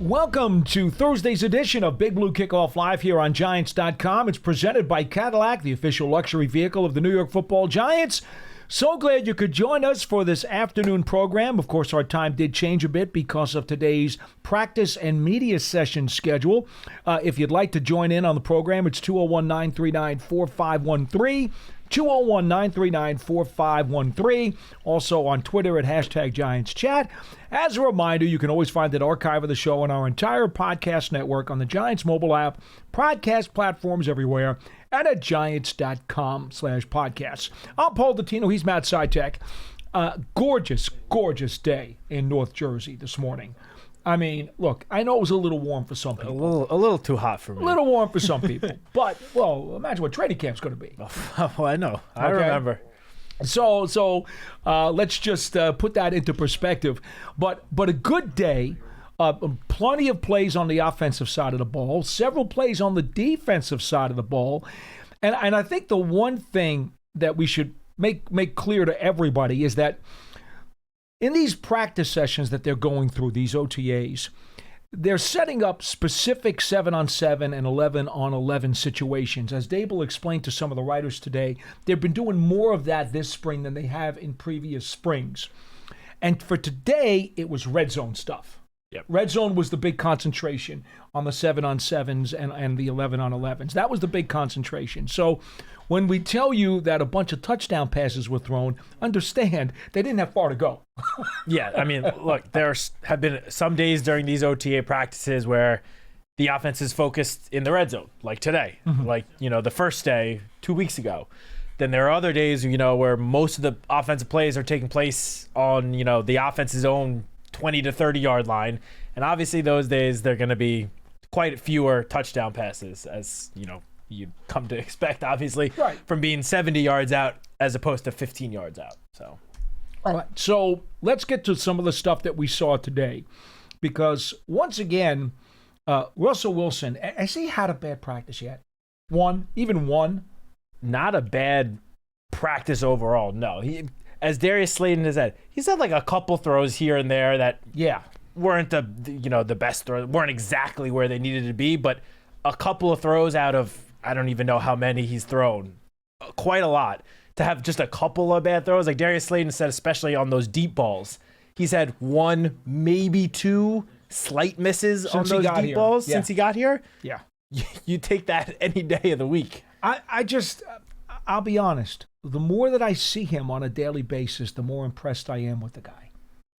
Welcome to Thursday's edition of Big Blue Kickoff Live here on Giants.com. It's presented by Cadillac, the official luxury vehicle of the New York Football Giants. So glad you could join us for this afternoon program. Of course, our time did change a bit because of today's practice and media session schedule. If you'd like to join in on the program, it's 201-939-4513. 201-939-4513. Also on Twitter at #GiantsChat. As a reminder, you can always find an archive of the show on our entire podcast network on the Giants mobile app, podcast platforms everywhere, and at Giants.com/podcasts. I'm Paul Dottino. He's Matt Citak. Gorgeous, gorgeous day in North Jersey this morning. I mean, look, I know it was a little warm for some people. A little too hot for me. A little warm for some people. But, well, imagine what training camp's going to be. Well, I know. I remember. So let's just put that into perspective. But a good day, plenty of plays on the offensive side of the ball, several plays on the defensive side of the ball. And I think the one thing that we should make clear to everybody is that in these practice sessions that they're going through, these OTAs, they're setting up specific 7-on-7 and 11-on-11 situations. As Dable explained to some of the writers today, they've been doing more of that this spring than they have in previous springs. And for today, it was red zone stuff. Yep. Red zone was the big concentration on the 7-on-7s and the 11-on-11s. That was the big concentration. So when we tell you that a bunch of touchdown passes were thrown, understand they didn't have far to go. Yeah, I mean, look, there have been some days during these OTA practices where the offense is focused in the red zone, like today, like, the first day 2 weeks ago. Then there are other days, where most of the offensive plays are taking place on, the offense's own 20 to 30 yard line. And obviously those days they're going to be quite fewer touchdown passes, as, you come to expect, obviously, right, from being 70 yards out as opposed to 15 yards out. So. All right, so let's get to some of the stuff that we saw today, because once again, Russell Wilson, has he had a bad practice yet? Even one? Not a bad practice overall, no. As Darius Slayton has said, he's had like a couple throws here and there that weren't the best throws, weren't exactly where they needed to be, but a couple of throws out of, I don't even know how many he's thrown, quite a lot. To have just a couple of bad throws, like Darius Slayton said, especially on those deep balls, he's had one, maybe two slight misses on those deep balls since he got here. Yeah. You take that any day of the week. I'll be honest. The more that I see him on a daily basis, the more impressed I am with the guy.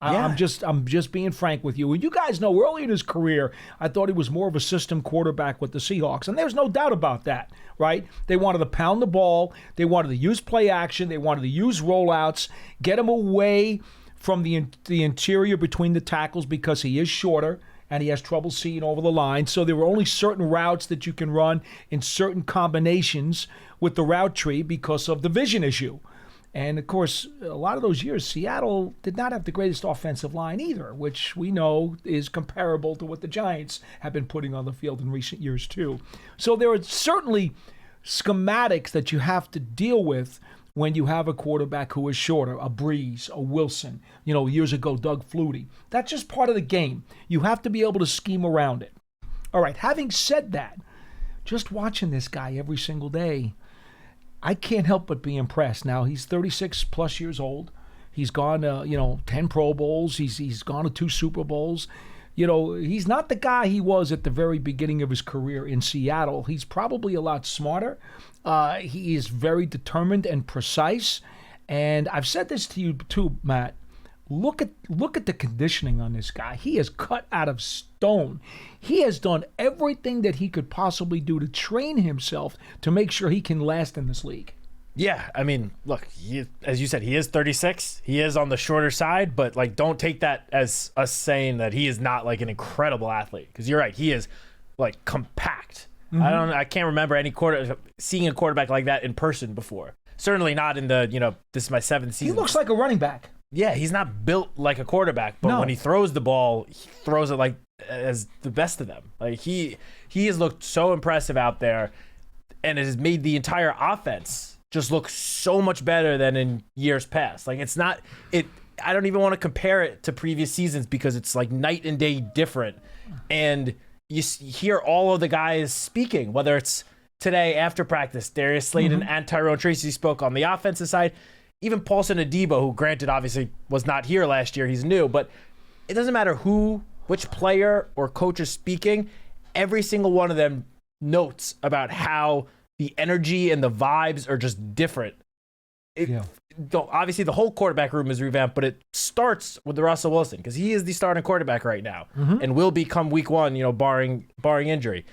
Yeah. I'm just being frank with you. And you guys know early in his career, I thought he was more of a system quarterback with the Seahawks. And there's no doubt about that, right? They wanted to pound the ball. They wanted to use play action. They wanted to use rollouts, get him away from the interior between the tackles because he is shorter and he has trouble seeing over the line. So there were only certain routes that you can run in certain combinations with the route tree because of the vision issue. And, of course, a lot of those years, Seattle did not have the greatest offensive line either, which we know is comparable to what the Giants have been putting on the field in recent years, too. So there are certainly schematics that you have to deal with when you have a quarterback who is shorter, a Breeze, a Wilson, years ago, Doug Flutie. That's just part of the game. You have to be able to scheme around it. All right, having said that, just watching this guy every single day, I can't help but be impressed. Now, he's 36 plus years old. He's gone to, 10 Pro Bowls. He's gone to 2 Super Bowls. He's not the guy he was at the very beginning of his career in Seattle. He's probably a lot smarter. He is very determined and precise. And I've said this to you too, Matt. Look at the conditioning on this guy. He is cut out of stone. He has done everything that he could possibly do to train himself to make sure he can last in this league. Yeah, I mean, look, as you said, he is 36. He is on the shorter side, but don't take that as us saying that he is not like an incredible athlete, because you're right, he is like compact. Mm-hmm. I can't remember seeing a quarterback like that in person before. Certainly not in the this is my 7th season. He looks like a running back. Yeah, he's not built like a quarterback, but when he throws the ball, he throws it like as the best of them. Like he has looked so impressive out there, and it has made the entire offense just look so much better than in years past. Like I don't even want to compare it to previous seasons because it's like night and day different And you hear all of the guys speaking, whether it's today after practice, Darius Slayton and Tyrone Tracy spoke on the offensive side. Even Paulson Adebo, who granted obviously was not here last year, he's new, but it doesn't matter which player or coach is speaking, every single one of them notes about how the energy and the vibes are just different. Obviously, the whole quarterback room is revamped, but it starts with the Russell Wilson because he is the starting quarterback right now and will become week one, barring injury.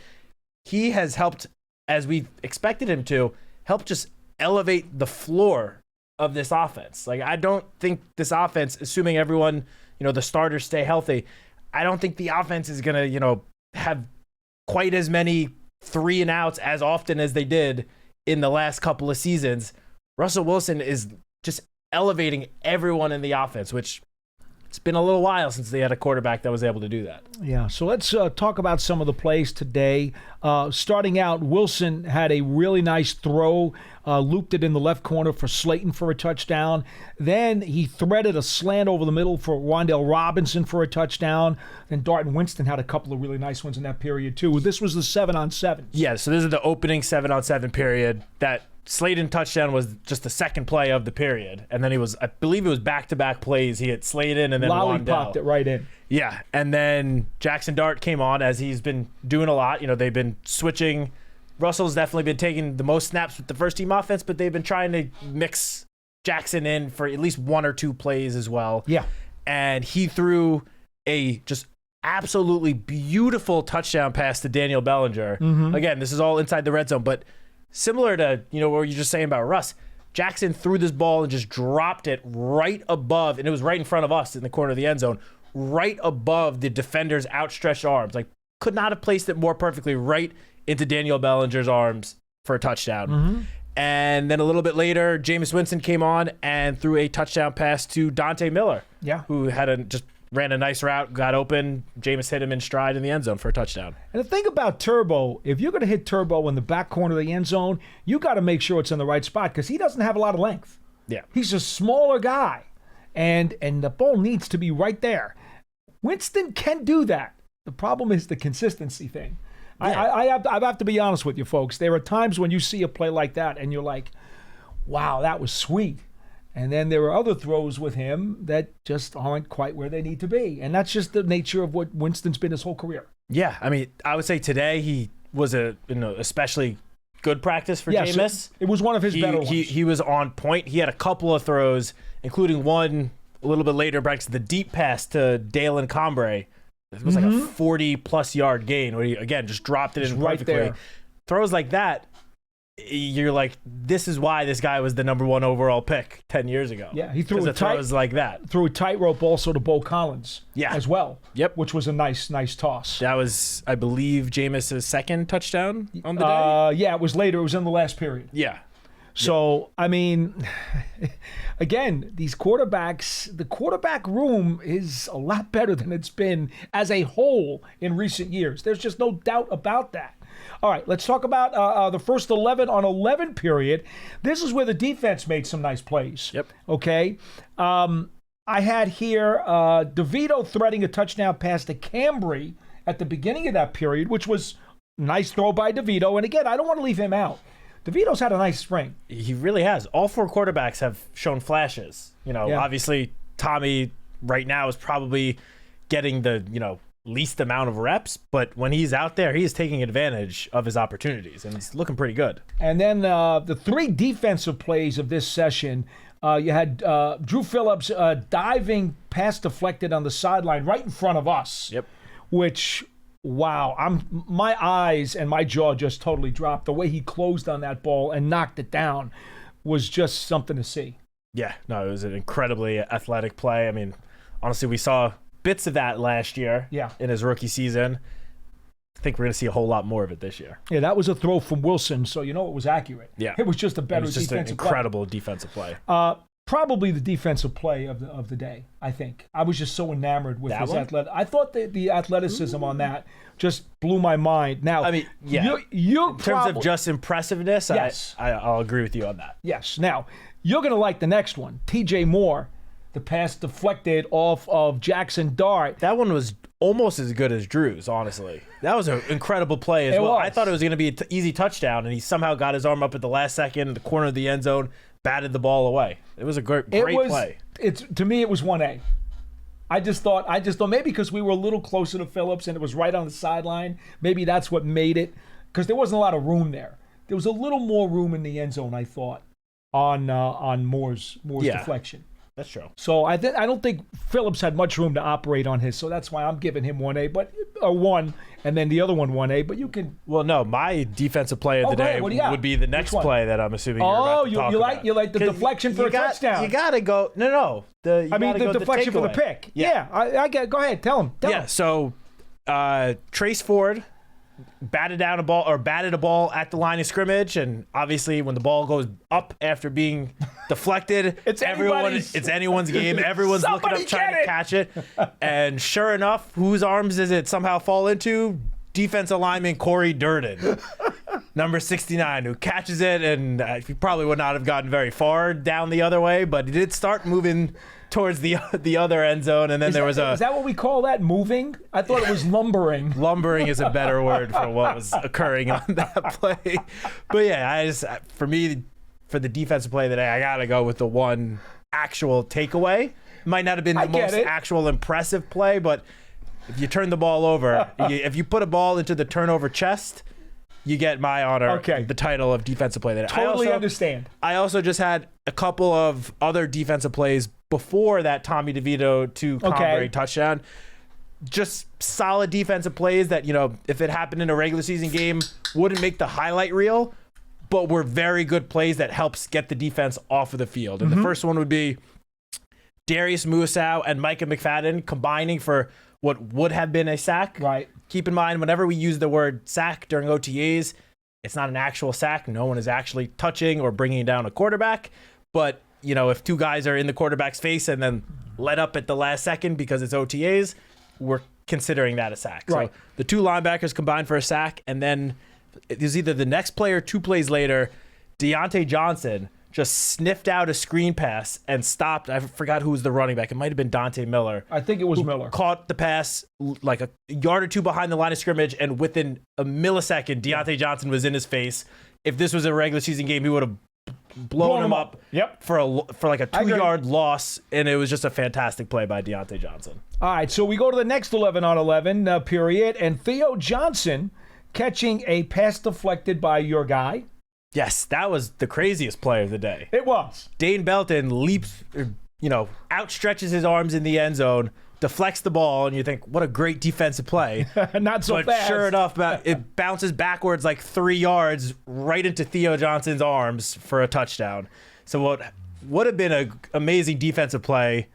He has helped, as we expected him to, help just elevate the floor of this offense. Like, I don't think this offense, assuming everyone, the starters stay healthy, I don't think the offense is going to, have quite as many 3 and outs as often as they did in the last couple of seasons. Russell Wilson is just elevating everyone in the offense, which it's been a little while since they had a quarterback that was able to do that. Yeah, so let's talk about some of the plays today. Starting out, Wilson had a really nice throw, looped it in the left corner for Slayton for a touchdown. Then he threaded a slant over the middle for Wan'Dale Robinson for a touchdown. Then Dart and Winston had a couple of really nice ones in that period, too. This was the 7-on-7. Yeah, so this is the opening 7-on-7 period. That Slayton touchdown was just the second play of the period. And then I believe it was back-to-back plays. He hit Slayton and then Lollipopped it right in. Yeah, and then Jackson Dart came on, as he's been doing a lot. They've been switching. Russell's definitely been taking the most snaps with the first-team offense, but they've been trying to mix Jackson in for at least 1 or 2 plays as well. Yeah. And he threw a just absolutely beautiful touchdown pass to Daniel Bellinger. Again, this is all inside the red zone, but similar to, what you're just saying about Russ, Jackson threw this ball and just dropped it right above, and it was right in front of us in the corner of the end zone, right above the defender's outstretched arms. Like, could not have placed it more perfectly right into Daniel Bellinger's arms for a touchdown. And then a little bit later, Jameis Winston came on and threw a touchdown pass to Dante Miller, who had just ran a nice route, got open. Jameis hit him in stride in the end zone for a touchdown. And the thing about Turbo, if you're going to hit Turbo in the back corner of the end zone, you got to make sure it's in the right spot because he doesn't have a lot of length. Yeah. He's a smaller guy, and the ball needs to be right there. Winston can do that. The problem is the consistency thing. Yeah. I have to be honest with you, folks. There are times when you see a play like that, and you're like, wow, that was sweet. And then there are other throws with him that just aren't quite where they need to be. And that's just the nature of what Winston's been his whole career. Yeah, I mean, I would say today he was especially good practice for Jameis. It was one of his better ones. He was on point. He had a couple of throws, including one a little bit later, the deep pass to Dalen Combre. It was like a 40-plus yard gain where he, again, just dropped it in perfectly. Right there. Throws like that, you're like, this is why this guy was the number 1 overall pick 10 years ago. Yeah, he threw throws like that. Threw a tightrope also to Bo Collins as well. Yep. Which was a nice toss. That was, I believe, Jameis' second touchdown on the day? Yeah, it was later. It was in the last period. Yeah. So, I mean, again, these quarterbacks, the quarterback room is a lot better than it's been as a whole in recent years. There's just no doubt about that. All right, let's talk about the first 11-on-11 period. This is where the defense made some nice plays. Yep. Okay. I had here DeVito threading a touchdown pass to Cambry at the beginning of that period, which was a nice throw by DeVito. And again, I don't want to leave him out. DeVito's had a nice spring. He really has. All 4 quarterbacks have shown flashes. Obviously, Tommy right now is probably getting the, least amount of reps, but when he's out there, he is taking advantage of his opportunities, and he's looking pretty good. And then the 3 defensive plays of this session, you had Drew Phillips diving pass deflected on the sideline right in front of us. Yep. Which, wow, my eyes and my jaw just totally dropped. The way he closed on that ball and knocked it down was just something to see. Yeah, no, it was an incredibly athletic play. I mean, honestly, we saw bits of that last year in his rookie season. I think we're going to see a whole lot more of it this year. Yeah, that was a throw from Wilson, so it was accurate. Yeah. It was just a better defensive play. It was just an incredible defensive play. Probably the defensive play of the day, I think. I was just so enamored with his athletic. I thought the athleticism on that just blew my mind. Now, I mean, yeah. You in terms of just impressiveness, yes. I'll agree with you on that. Yes. Now, you're going to like the next one. TJ Moore, the pass deflected off of Jackson Dart. That one was almost as good as Drew's, honestly. That was an incredible play as well. I thought it was going to be an easy touchdown, and he somehow got his arm up at the last second in the corner of the end zone, batted the ball away. It was a great play. To me, it was 1A. I just thought maybe because we were a little closer to Phillips and it was right on the sideline, maybe that's what made it, because there wasn't a lot of room there. There was a little more room in the end zone, I thought, on Moore's deflection. That's true. So I don't think Phillips had much room to operate on his. So that's why I'm giving him 1A, but 1, and then the other one 1A. But you can. Well, no, my defensive play of the day would be the next play that I'm assuming you're about to talk about. You like the deflection for a touchdown. You gotta go. No. The deflection for the pick. Yeah, I get. Go ahead, tell him. So Trace Ford batted a ball at the line of scrimmage, and obviously when the ball goes up after being deflected, it's anyone's game. Everyone's looking up trying to catch it, and sure enough, whose arms does it somehow fall into? Defensive lineman Corey Durden, number 69, who catches it, and he probably would not have gotten very far down the other way, but he did start moving towards the other end zone, and then is that what we call that, moving? I thought it was lumbering. Lumbering is a better word for what was occurring on that play. But yeah, for the defensive play today, I gotta go with the one actual takeaway. Might not have been the most actual impressive play, but if you turn the ball over, if you put a ball into the turnover chest, you get my honor, the title of defensive play. Totally understand. I also just had a couple of other defensive plays before that Tommy DeVito to Conbury touchdown. Just solid defensive plays that, if it happened in a regular season game, wouldn't make the highlight reel, but were very good plays that helps get the defense off of the field. And the first one would be Darius Muasau and Micah McFadden combining for what would have been a sack. Right. Keep in mind, whenever we use the word sack during OTAs, it's not an actual sack. No one is actually touching or bringing down a quarterback. But, if two guys are in the quarterback's face and then let up at the last second because it's OTAs, we're considering that a sack. Right. So the two linebackers combined for a sack, and then it was either the next play or 2 plays later, Deontay Johnson just sniffed out a screen pass and stopped. I forgot who was the running back. It might have been Dante Miller. I think it was Miller. Caught the pass like a yard or 2 behind the line of scrimmage, and within a millisecond, Deontay Johnson was in his face. If this was a regular season game, he would have blown him up. Yep. For like a 2-yard loss, and it was just a fantastic play by Deontay Johnson. All right, so we go to the next 11 on 11 period, and Theo Johnson catching a pass deflected by your guy. Yes, that was the craziest play of the day. It was. Dane Belton leaps, outstretches his arms in the end zone, deflects the ball, and you think, what a great defensive play. Not so fast. But sure enough, it bounces backwards like 3 yards right into Theo Johnson's arms for a touchdown. So what would have been an amazing defensive play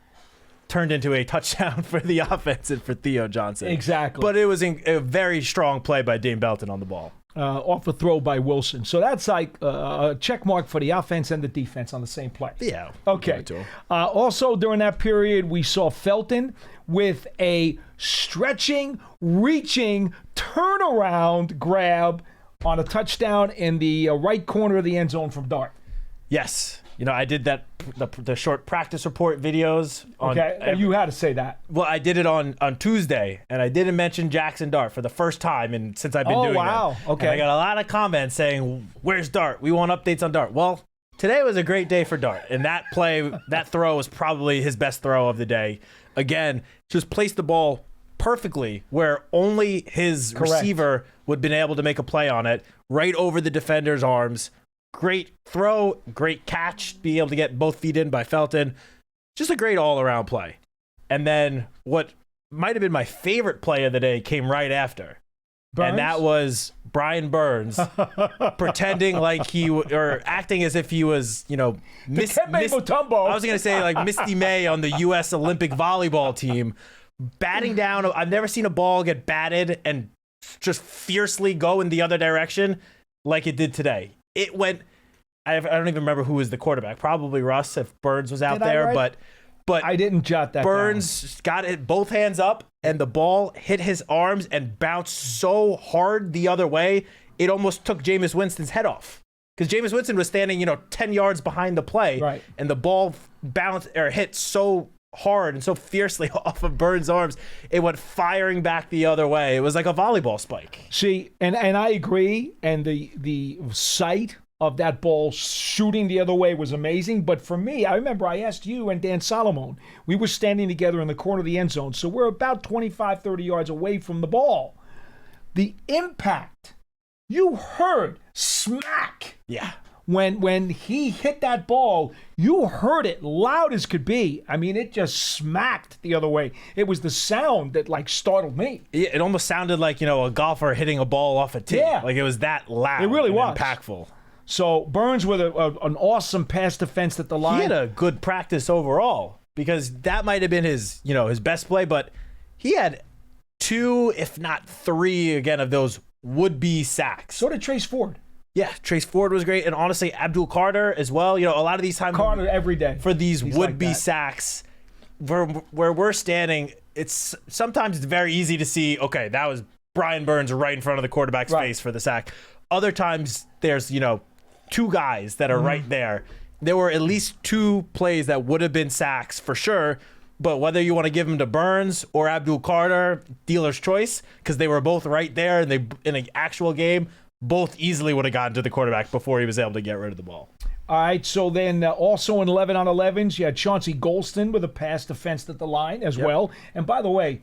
turned into a touchdown for the offense and for Theo Johnson. Exactly. But it was a very strong play by Dane Belton on the ball. Off a throw by Wilson. So that's like a check mark for the offense and the defense on the same play. Yeah. Okay. Also, during that period, we saw Felton with a stretching, reaching, turnaround grab on a touchdown in the right corner of the end zone from Dart. Yes. I did the short practice report videos. And you had to say that. Well, I did it on Tuesday, and I didn't mention Jackson Dart for the first time since I've been doing it. Oh, wow. Okay. And I got a lot of comments saying, where's Dart? We want updates on Dart. Well, today was a great day for Dart, and that throw was probably his best throw of the day. Again, just placed the ball perfectly where only his receiver would have been able to make a play on it, right over the defender's arms. Great throw, great catch, being able to get both feet in by Felton. Just a great all-around play. And then what might have been my favorite play of the day came right after. Burns? And that was Brian Burns pretending like or acting as if he was, Mutombo. I was going to say like Misty May on the U.S. Olympic volleyball team. Batting down. I've never seen a ball get batted and just fiercely go in the other direction like it did today. It went. I don't even remember who was the quarterback. Probably Russ if Burns was out there, but I didn't jot that Burns got it both hands up, and the ball hit his arms and bounced so hard the other way, it almost took Jameis Winston's head off. Because Jameis Winston was standing, 10 yards behind the play, right, and the ball bounced or hit so hard and so fiercely off of Burns' arms, it went firing back the other way. It was like a volleyball spike. See, and I agree, and the sight of that ball shooting the other way was amazing. But for me, I remember I asked you and Dan Solomon, we were standing together in the corner of the end zone, so we're about 25, 30 yards away from the ball. The impact, you heard smack. Yeah. When he hit that ball, you heard it loud as could be. I mean, it just smacked the other way. It was the sound that, like, startled me. It almost sounded like, a golfer hitting a ball off a tee. Yeah. Like, it was that loud. It really was. Impactful. So Burns with an awesome pass defense at the line. He had a good practice overall because that might have been his best play, but he had 2, if not 3, again, of those would-be sacks. So did Trace Ford. Yeah, Trace Ford was great, and honestly, Abdul Carter as well. A lot of these times Carter every day for these would-be sacks, where we're standing, it's sometimes it's very easy to see. Okay, that was Brian Burns right in front of the quarterback's face for the sack. Other times, there's 2 guys that are right there. There were at least 2 plays that would have been sacks for sure. But whether you want to give them to Burns or Abdul Carter, dealer's choice, because they were both right there, and they in an actual game. Both easily would have gotten to the quarterback before he was able to get rid of the ball. All right, so then also in 11 on 11s, you had Chauncey Golston with a pass defense at the line as well. And by the way,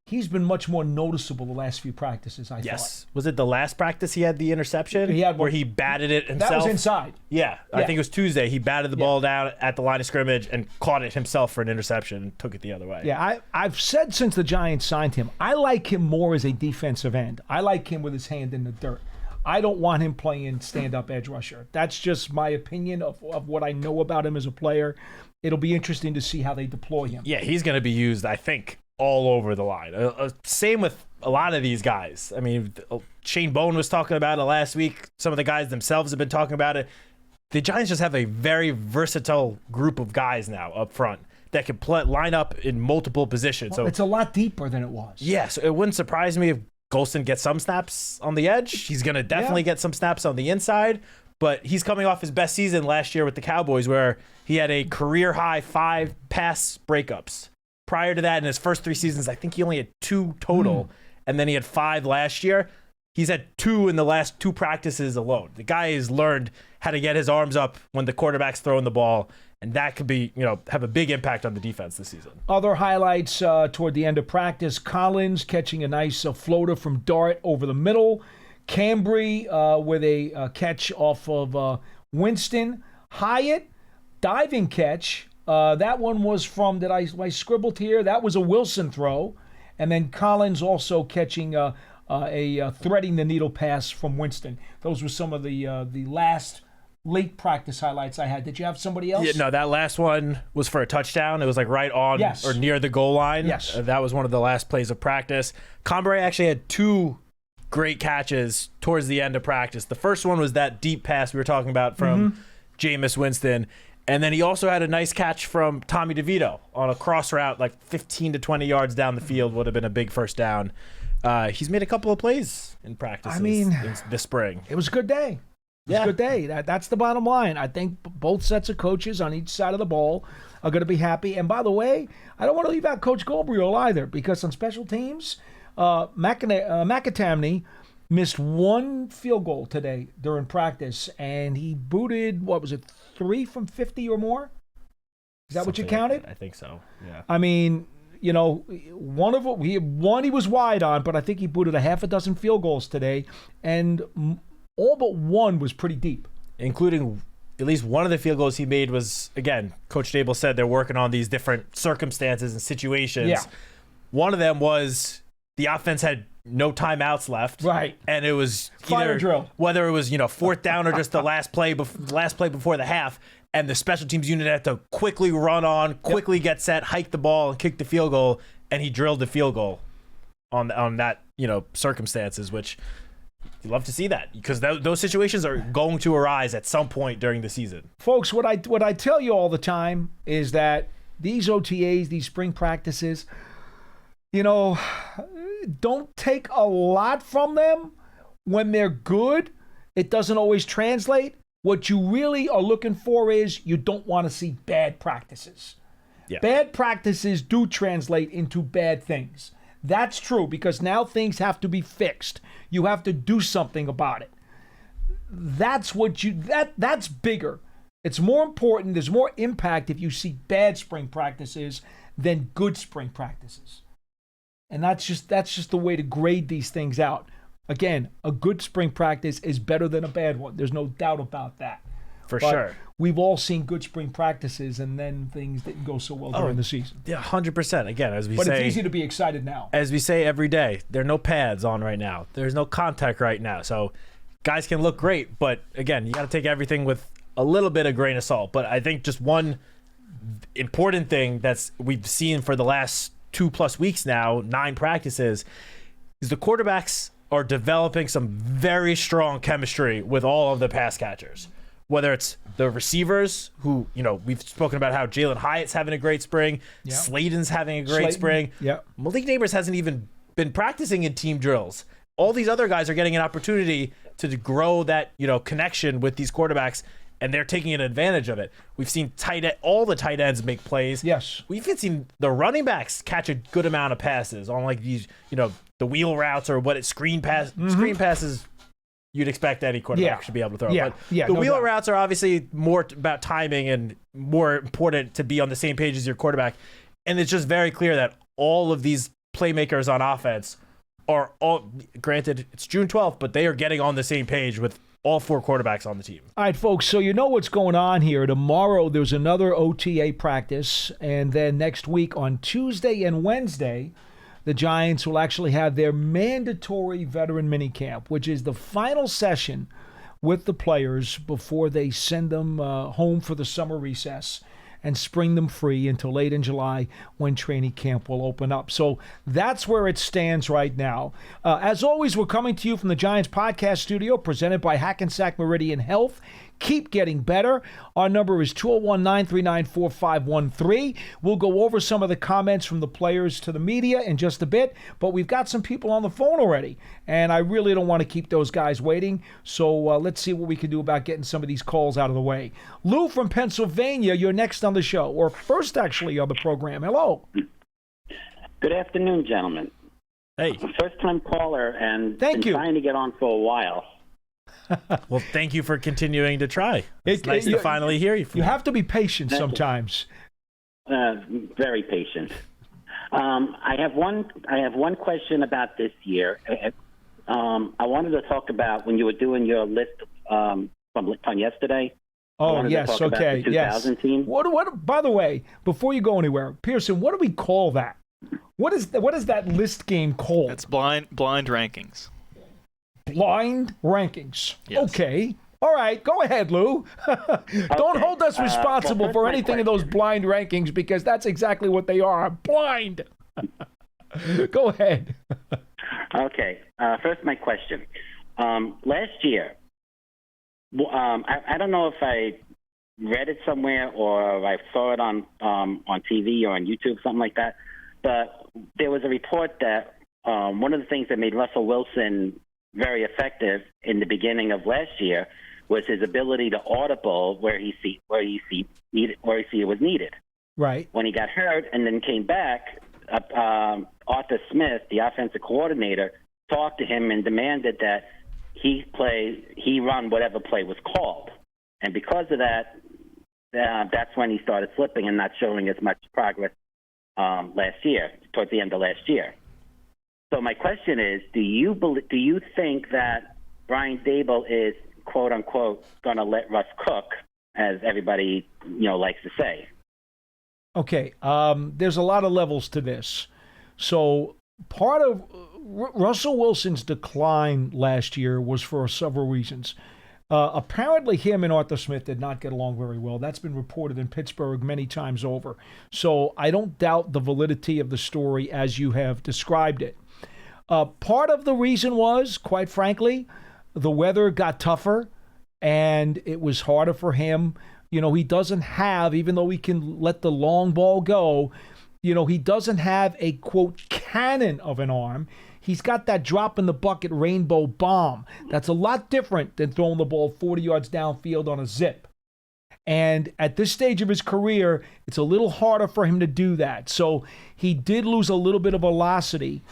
he's been much more noticeable the last few practices, I thought. Was it the last practice he had the interception? He had one. Where he batted it himself? That was inside. Yeah, I think it was Tuesday. He batted the ball down at the line of scrimmage and caught it himself for an interception and took it the other way. Yeah, I've said since the Giants signed him, I like him more as a defensive end. I like him with his hand in the dirt. I don't want him playing stand-up edge rusher. That's just my opinion of what I know about him as a player. It'll be interesting to see how they deploy him. Yeah, he's going to be used, I think, all over the line. Same with a lot of these guys. I mean, Shane Bowen was talking about it last week. Some of the guys themselves have been talking about it. The Giants just have a very versatile group of guys now up front that can line up in multiple positions. Well, so it's a lot deeper than it was. Yeah, so it wouldn't surprise me if Golston gets some snaps on the edge. He's going to definitely get some snaps on the inside, but he's coming off his best season last year with the Cowboys where he had a career-high 5 pass breakups. Prior to that, in his first 3 seasons, I think he only had 2 total, and then he had 5 last year. He's had 2 in the last 2 practices alone. The guy has learned how to get his arms up when the quarterback's throwing the ball, and that could be, have a big impact on the defense this season. Other highlights toward the end of practice, Collins catching a nice floater from Dart over the middle. Cambry with a catch off of Winston. Hyatt, diving catch. That one was from, I scribbled here? That was a Wilson throw. And then Collins also catching a threading the needle pass from Winston. Those were some of the last late practice highlights I had. Did you have somebody else? Yeah, no, that last one was for a touchdown. It was like right on or near the goal line. Yes. That was one of the last plays of practice. Cambry actually had 2 great catches towards the end of practice. The first one was that deep pass we were talking about from Jameis Winston. And then he also had a nice catch from Tommy DeVito on a cross route, like 15 to 20 yards down the field, would have been a big first down. He's made a couple of plays in practice this spring. It was a good day. It was a good day. That's the bottom line. I think both sets of coaches on each side of the ball are going to be happy. And by the way, I don't want to leave out Coach Gabriel either, because on special teams, McAtamney missed 1 field goal today during practice, and he booted, 3 from 50 or more? Is that what you counted? Like I think so, yeah. I mean, one of it, he was wide on, but I think he booted a half a dozen field goals today, and all but 1 was pretty deep. Including at least one of the field goals he made was, again, Coach Dable said they're working on these different circumstances and situations. Yeah. One of them was the offense had no timeouts left. Right. And it was fire drill. Whether it was, 4th down or just the last play before the half, and the special teams unit had to quickly run on, quickly get set, hike the ball, and kick the field goal, and he drilled the field goal on that, circumstances, which you love to see that, because those situations are going to arise at some point during the season. Folks, what I tell you all the time is that these OTAs, these spring practices, don't take a lot from them. When they're good, it doesn't always translate. What you really are looking for is you don't want to see bad practices. Yeah. Bad practices do translate into bad things. That's true, because now things have to be fixed. You have to do something about it. That's bigger. It's more important. There's more impact if you see bad spring practices than good spring practices. And that's just the way to grade these things out. Again, a good spring practice is better than a bad one. There's no doubt about that. For sure. We've all seen good spring practices, and then things didn't go so well during the season. Yeah, 100%. Again, as we say. But it's easy to be excited now. As we say every day, there are no pads on right now. There's no contact right now. So guys can look great, but again, you got to take everything with a little bit of grain of salt. But I think just one important thing we've seen for the last 2+ weeks now, 9 practices, is the quarterbacks are developing some very strong chemistry with all of the pass catchers. Whether it's the receivers, who, we've spoken about how Jalen Hyatt's having a great spring, Slayton's having a great spring. Malik Neighbors hasn't even been practicing in team drills. All these other guys are getting an opportunity to grow that, connection with these quarterbacks, and they're taking an advantage of it. We've seen all the tight ends make plays. Yes. We've even seen the running backs catch a good amount of passes on like these, the wheel routes or screen passes. You'd expect any quarterback should be able to throw. But the wheel routes are obviously more about timing and more important to be on the same page as your quarterback. And it's just very clear that all of these playmakers on offense are all, granted, it's June 12th, but they are getting on the same page with all 4 quarterbacks on the team. All right, folks, so you know what's going on here. Tomorrow there's another OTA practice, and then next week on Tuesday and Wednesday, the Giants will actually have their mandatory veteran minicamp, which is the final session with the players before they send them home for the summer recess and spring them free until late in July when training camp will open up. So that's where it stands right now. As always, we're coming to you from the Giants podcast studio presented by Hackensack Meridian Health. Keep getting better. Our number is 201-939-4513. We'll go over some of the comments from the players to the media in just a bit, but we've got some people on the phone already, and I really don't want to keep those guys waiting, so let's see what we can do about getting some of these calls out of the way. Lou from Pennsylvania, you're next on the show, or first actually on the program. Hello. Good afternoon, gentlemen. Hey. First-time caller, and Thank you. Trying to get on for a while. Well, thank you for continuing to try. It's nice to finally hear you. You have to be patient sometimes. Very patient. I have one question about this year. I wanted to talk about when you were doing your list from yesterday. Oh, yes. Okay. The 2000 team. What? By the way, before you go anywhere, Pearson, what do we call that? What is that list game called? It's blind rankings. Blind rankings. Yes. Okay. All right. Go ahead, Lou. Don't hold us responsible for anything in those blind rankings, because that's exactly what they are. Blind. Go ahead. Okay. First, my question. Last year, I don't know if I read it somewhere or I saw it on TV or on YouTube, something like that, but there was a report that one of the things that made Russell Wilson very effective in the beginning of last year was his ability to audible where he it was needed. Right. When he got hurt and then came back, Arthur Smith, the offensive coordinator, talked to him and demanded that he run whatever play was called. And because of that, that's when he started slipping and not showing as much progress last year, towards the end of last year. So my question is, do you think that Brian Daboll is, quote unquote, going to let Russ cook, as everybody likes to say? Okay, there's a lot of levels to this. So part of Russell Wilson's decline last year was for several reasons. Apparently him and Arthur Smith did not get along very well. That's been reported in Pittsburgh many times over. So I don't doubt the validity of the story as you have described it. Part of the reason was, quite frankly, the weather got tougher and it was harder for him. He doesn't have, even though he can let the long ball go, he doesn't have a, quote, cannon of an arm. He's got that drop in the bucket rainbow bomb. That's a lot different than throwing the ball 40 yards downfield on a zip. And at this stage of his career, it's a little harder for him to do that. So he did lose a little bit of velocity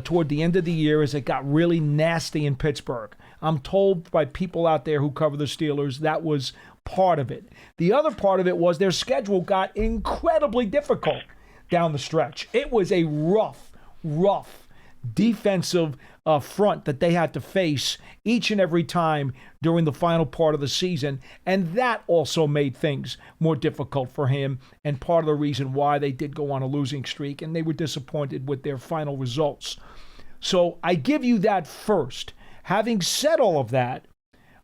toward the end of the year as it got really nasty in Pittsburgh. I'm told by people out there who cover the Steelers that was part of it. The other part of it was their schedule got incredibly difficult down the stretch. It was a rough defensive front that they had to face each and every time during the final part of the season, and that also made things more difficult for him, and part of the reason why they did go on a losing streak, and they were disappointed with their final results. So I give you that first. Having said all of that,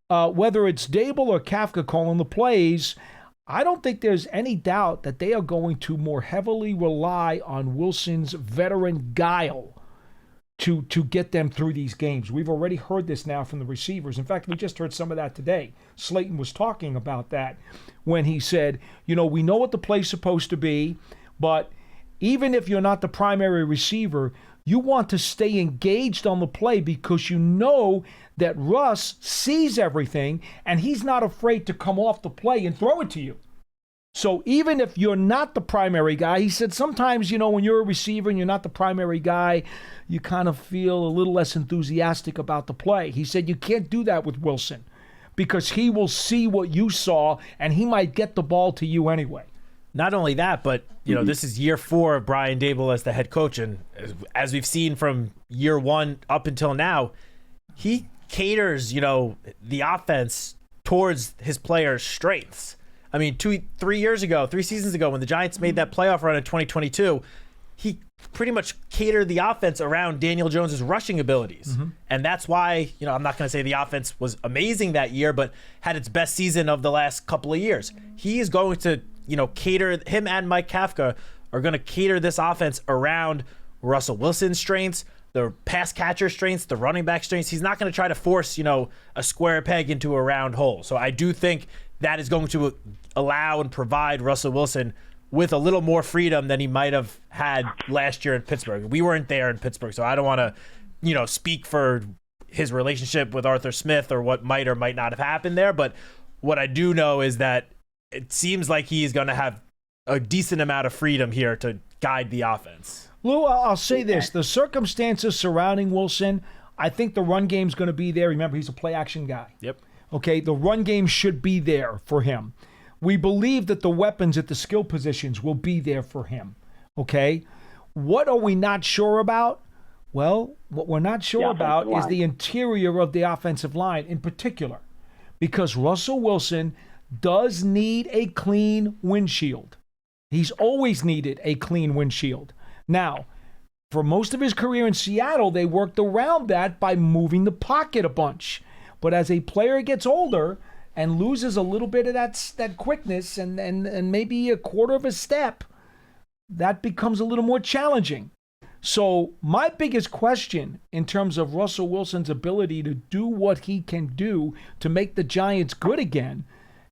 whether it's Dable or Kafka calling the plays, I don't think there's any doubt that they are going to more heavily rely on Wilson's veteran guile to get them through these games. We've already heard this now from the receivers. In fact, we just heard some of that today. Slayton was talking about that when he said, we know what the play's supposed to be, but even if you're not the primary receiver, you want to stay engaged on the play because you know that Russ sees everything and he's not afraid to come off the play and throw it to you. So even if you're not the primary guy, he said sometimes, when you're a receiver and you're not the primary guy, you kind of feel a little less enthusiastic about the play. He said you can't do that with Wilson because he will see what you saw and he might get the ball to you anyway. Not only that, but, this is year 4 of Brian Dable as the head coach. And as we've seen from year 1 up until now, he caters, the offense towards his players' strengths. I mean, 3 seasons ago, when the Giants made that playoff run in 2022, he pretty much catered the offense around Daniel Jones's rushing abilities. Mm-hmm. And that's why, I'm not going to say the offense was amazing that year, but had its best season of the last couple of years. He is going to, cater, him and Mike Kafka are going to cater this offense around Russell Wilson's strengths, the pass catcher strengths, the running back strengths. He's not going to try to force, a square peg into a round hole. So I do think that is going to allow and provide Russell Wilson with a little more freedom than he might have had last year in Pittsburgh. We weren't there in Pittsburgh, so I don't want to, speak for his relationship with Arthur Smith or what might or might not have happened there. But what I do know is that it seems like he is going to have a decent amount of freedom here to guide the offense. Lou, I'll say this. The circumstances surrounding Wilson, I think the run game's going to be there. Remember, he's a play-action guy. Yep. Okay, the run game should be there for him. We believe that the weapons at the skill positions will be there for him. Okay? What are we not sure about? Well, what we're not sure about is the interior of the offensive line in particular. Because Russell Wilson does need a clean windshield. He's always needed a clean windshield. Now, for most of his career in Seattle, they worked around that by moving the pocket a bunch. But as a player gets older and loses a little bit of that quickness and maybe a quarter of a step, that becomes a little more challenging. So my biggest question in terms of Russell Wilson's ability to do what he can do to make the Giants good again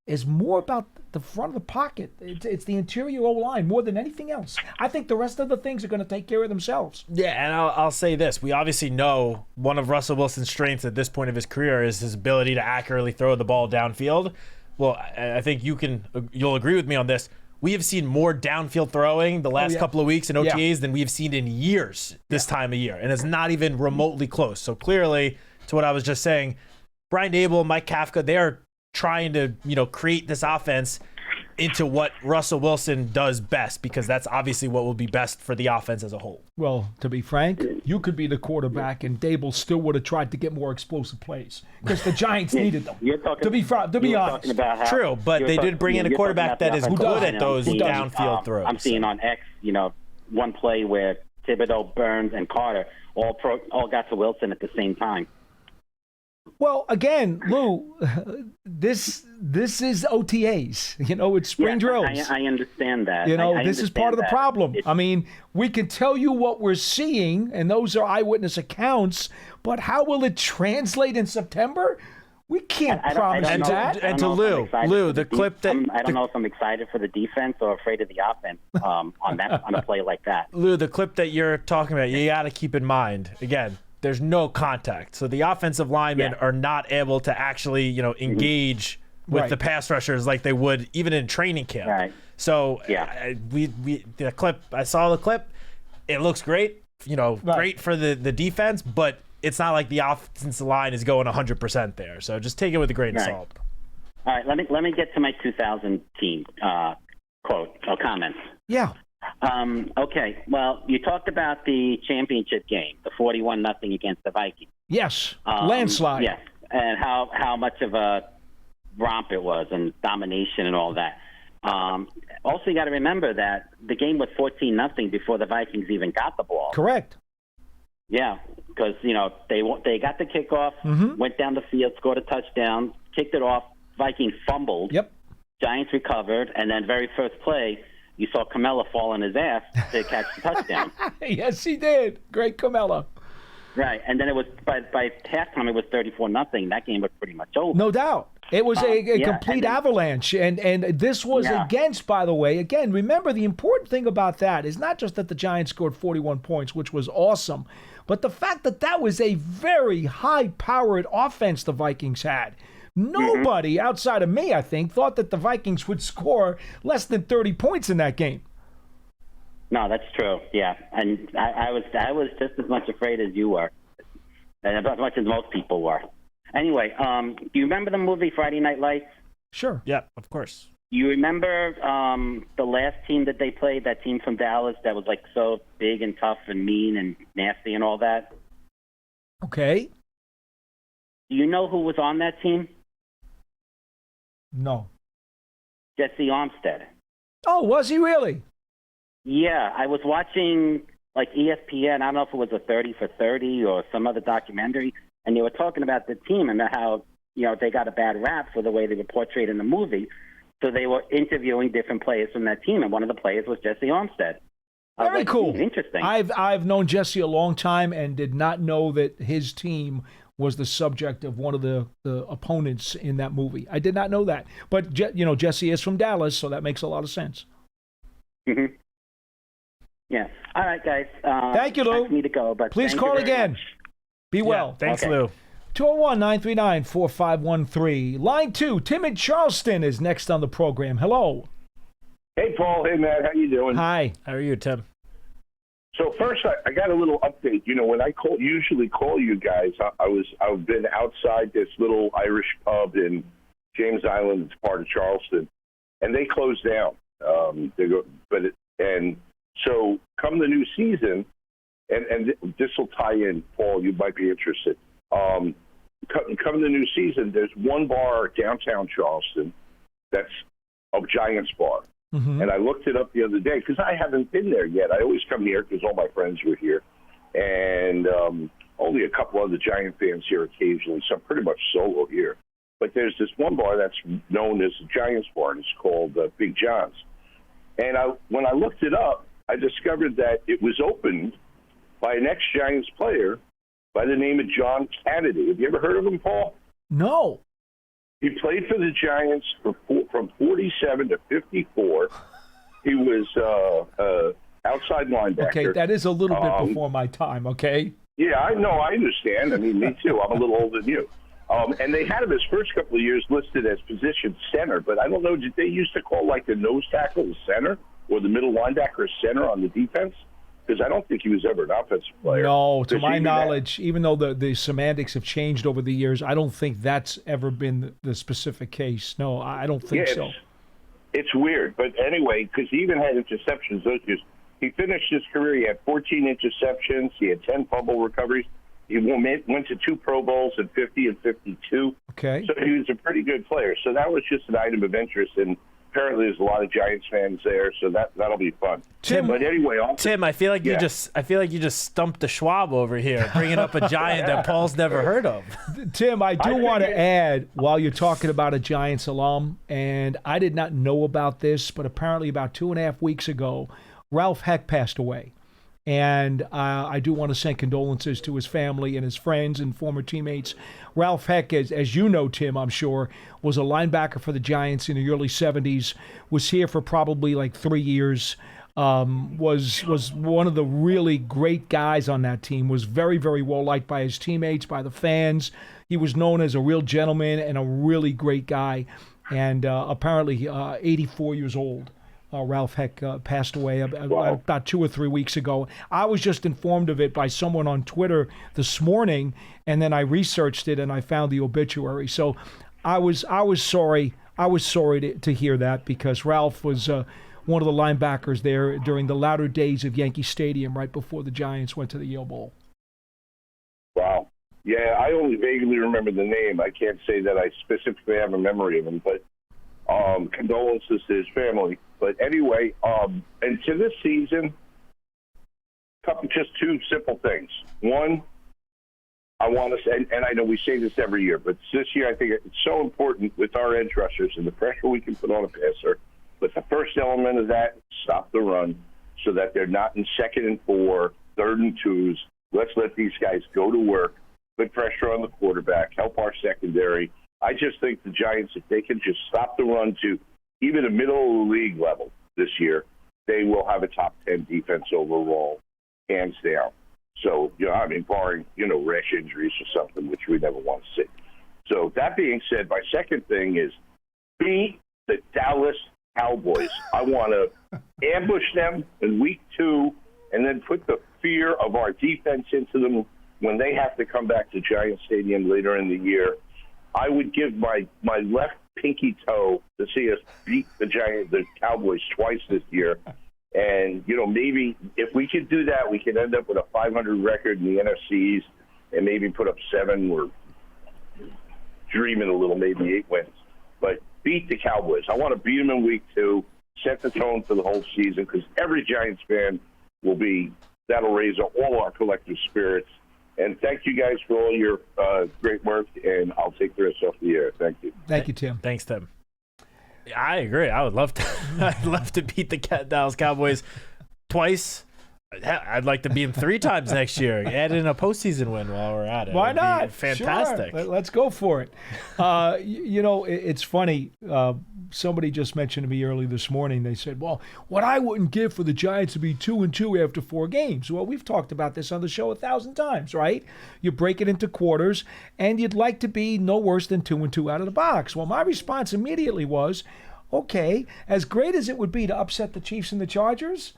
is more about the front of the pocket. It's the interior O-line more than anything else. I think the rest of the things are going to take care of themselves. Yeah, and I'll say this. We obviously know one of Russell Wilson's strengths at this point of his career is his ability to accurately throw the ball downfield. Well, I think you'll agree with me on this. We have seen more downfield throwing the last couple of weeks in OTAs than we have seen in years this time of year, and it's not even remotely close. So clearly, to what I was just saying, Brian Dable, Mike Kafka, they are trying to create this offense into what Russell Wilson does best, because that's obviously what will be best for the offense as a whole. Well, to be frank, you could be the quarterback and Dable still would have tried to get more explosive plays because the Giants needed them. To be honest. True, but they did bring in a quarterback that is good at those downfield throws. I'm seeing on X, one play where Thibodeau, Burns, and Carter all got to Wilson at the same time. Well, again, Lou, this is OTAs. It's spring drills. I understand that. This is part of the problem. I mean, we can tell you what we're seeing, and those are eyewitness accounts, but how will it translate in September? We can't promise that. And to Lou, the clip that I don't know if I'm excited for the defense or afraid of the offense on a play like that. Lou, the clip that you're talking about, you got to keep in mind again. There's no contact, so the offensive linemen are not able to actually, engage with Right. the pass rushers like they would even in training camp. Right. So Yeah. the clip, I saw the clip. It looks great, Right. great for the defense, but it's not like the offensive line is going 100% there. So just take it with a grain of Right. salt. All right, let me get to my 2000 team quote or comments. Yeah. Okay, well, you talked about the championship game, the 41-0 against the Vikings. Yes. Landslide. Yes, and how much of a romp it was and domination and all that. Also, you got to remember that the game was 14-0 before the Vikings even got the ball. Correct. Yeah, because they got the kickoff, went down the field, scored a touchdown, kicked it off. Vikings fumbled. Yep. Giants recovered, and then very first play, you saw Camella fall on his ass to catch the touchdown. Yes, he did. Great Camella. Right, and then it was by halftime it was 34-0. That game was pretty much over. No doubt. It was a yeah, complete and then- avalanche. And this was Yeah. against, by the way, again, remember the important thing about that is not just that the Giants scored 41 points, which was awesome, but the fact that that was a very high-powered offense the Vikings had. Nobody outside of me, I think, thought that the Vikings would score less than 30 points in that game. No, that's true. Yeah, and I was just as much afraid as you were, and as much as most people were. Anyway, do you remember the movie Friday Night Lights? Sure. Yeah, of course. You remember the last team that they played, that team from Dallas that was like so big and tough and mean and nasty and all that? Okay. Do you know who was on that team? No. Jesse Armstead. Oh, was he really? Yeah, I was watching like ESPN. I don't know if it was a 30 for 30 or some other documentary, and they were talking about the team and how they got a bad rap for the way they were portrayed in the movie. So they were interviewing different players from that team, and one of the players was Jesse Armstead. Very cool. Interesting. I've known Jesse a long time and did not know that his team was the subject of one of the opponents in that movie. I did not know that. But, Jesse is from Dallas, so that makes a lot of sense. Mm-hmm. Yeah. All right, guys. Thank you, Lou. Time for me to go, but Please thank you call very again. much. Be well. Thanks, Okay. Lou. 201-939-4513. Line 2, Tim in Charleston is next on the program. Hello. Hey, Paul. Hey, Matt. How you doing? Hi. How are you, Tim? So first, I got a little update. When I usually call you guys, I've been outside this little Irish pub in James Island. It's part of Charleston, and they closed down. So come the new season, and this will tie in, Paul. You might be interested. Come the new season, there's one bar downtown Charleston that's a Giants bar. Mm-hmm. And I looked it up the other day because I haven't been there yet. I always come here because all my friends were here. And only a couple other Giant fans here occasionally, so I'm pretty much solo here. But there's this one bar that's known as the Giants bar, and it's called Big John's. And when I looked it up, I discovered that it was opened by an ex-Giants player by the name of John Kennedy. Have you ever heard of him, Paul? No. He played for the Giants from 47 to 54. He was outside linebacker. Okay, that is a little bit before my time, okay? Yeah, I know. I understand. I mean, me too. I'm a little older than you. And they had him his first couple of years listed as position center, but I don't know, did they used to call like the nose tackle the center or the middle linebacker center on the defense? Because I don't think he was ever an offensive player. No, to Because my even knowledge, even though the semantics have changed over the years, I don't think that's ever been the specific case. No, I don't think so. It's weird. But anyway, because he even had interceptions those years. He finished his career, he had 14 interceptions, he had 10 fumble recoveries. He went to 2 Pro Bowls in 50 and 52. Okay. So he was a pretty good player. So that was just an item of interest, and apparently there's a lot of Giants fans there, so that'll be fun. Tim, But anyway, Tim, I feel like you just stumped the Schwab over here, bringing up a Giant that Paul's never heard of. Tim, I do I want to think add, while you're talking about a Giants alum, and I did not know about this, but apparently about 2.5 weeks ago, Ralph Heck passed away. And I do want to send condolences to his family and his friends and former teammates. Ralph Heck, as you know, Tim, I'm sure, was a linebacker for the Giants in the early 70s, was here for probably like 3 years, was one of the really great guys on that team, was very, very well liked by his teammates, by the fans. He was known as a real gentleman and a really great guy. and apparently 84 years old. Ralph Heck passed away about 2 or 3 weeks ago. I was just informed of it by someone on Twitter this morning, and then I researched it and I found the obituary. So I was sorry. I was sorry to hear that, because Ralph was one of the linebackers there during the latter days of Yankee Stadium, right before the Giants went to the Yale Bowl. Wow. Yeah, I only vaguely remember the name. I can't say that I specifically have a memory of him, but condolences to his family. But anyway, and to this season, just 2 simple things. One, I want to say, and I know we say this every year, but this year I think it's so important with our edge rushers and the pressure we can put on a passer. But the first element of that, stop the run so that they're not in 2nd and 4, 3rd and 2s. Let's let these guys go to work, put pressure on the quarterback, help our secondary. I just think the Giants, if they can just stop the run to even a middle of the league level this year, they will have a top 10 defense overall, hands down. So, barring, rash injuries or something, which we never want to see. So that being said, my second thing is beat the Dallas Cowboys. I want to ambush them in week 2 and then put the fear of our defense into them when they have to come back to Giant Stadium later in the year. I would give my left pinky toe to see us beat the Cowboys twice this year. And, maybe if we could do that, we could end up with a 500 record in the NFCs and maybe put up 7. We're dreaming a little, maybe 8 wins. But beat the Cowboys. I want to beat them in week 2, set the tone for the whole season, because every Giants fan that'll raise all our collective spirits. And thank you guys for all your great work, and I'll take the rest off the air. Thank you. Thank you, Tim. Thanks, Tim. I agree. I would love to. I'd love to beat the Dallas Cowboys twice. I'd like to beat them 3 times next year. Add in a postseason win while we're at it. Why not? Fantastic. Sure. Let's go for it. It's funny. Somebody just mentioned to me early this morning. They said, well, what I wouldn't give for the Giants to be 2-2 after 4 games. Well, we've talked about this on the show 1,000 times, right? You break it into quarters, and you'd like to be no worse than 2-2 out of the box. Well, my response immediately was, okay, as great as it would be to upset the Chiefs and the Chargers,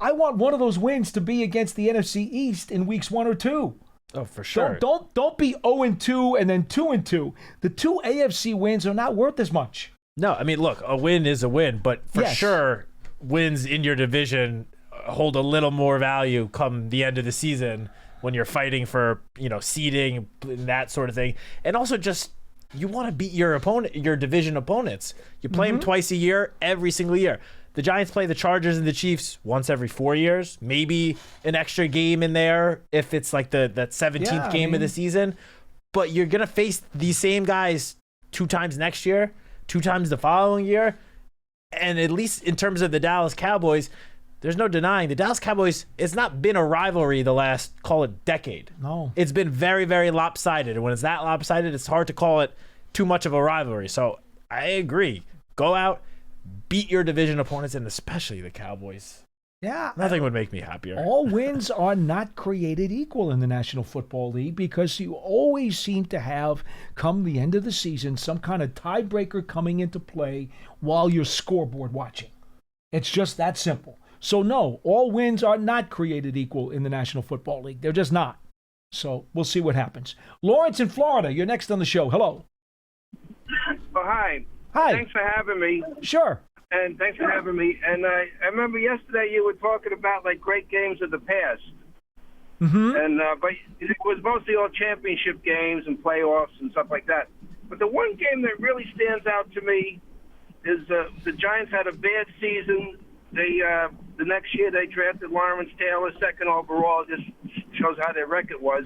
I want one of those wins to be against the NFC East in weeks 1 or 2. Oh, for sure. Don't be 0-2 and then 2-2. The 2 AFC wins are not worth as much. No, I mean, look, a win is a win, but for sure, wins in your division hold a little more value come the end of the season when you're fighting for, seeding and that sort of thing. And also just, you want to beat your opponent, your division opponents. You play them twice a year, every single year. The Giants play the Chargers and the Chiefs once every 4 years. Maybe an extra game in there if it's like that 17th game of the season. But you're going to face these same guys 2 times next year, 2 times the following year. And at least in terms of the Dallas Cowboys, there's no denying the Dallas Cowboys, it's not been a rivalry the last, call it, decade. No. It's been very, very lopsided. And when it's that lopsided, it's hard to call it too much of a rivalry. So I agree. Go out, beat your division opponents, and especially the Cowboys. Yeah. Nothing would make me happier. All wins are not created equal in the National Football League, because you always seem to have, come the end of the season, some kind of tiebreaker coming into play while you're scoreboard watching. It's just that simple. So no, all wins are not created equal in the National Football League. They're just not. So we'll see what happens. Lawrence in Florida, you're next on the show. Hello. Oh, hi. Hi. Thanks for having me. Sure. And thanks for having me. And I remember yesterday you were talking about like great games of the past. Mm-hmm. And but it was mostly all championship games and playoffs and stuff like that. But the one game that really stands out to me is the Giants had a bad season. They the next year they drafted Lawrence Taylor, 2nd overall. Just shows how their record was.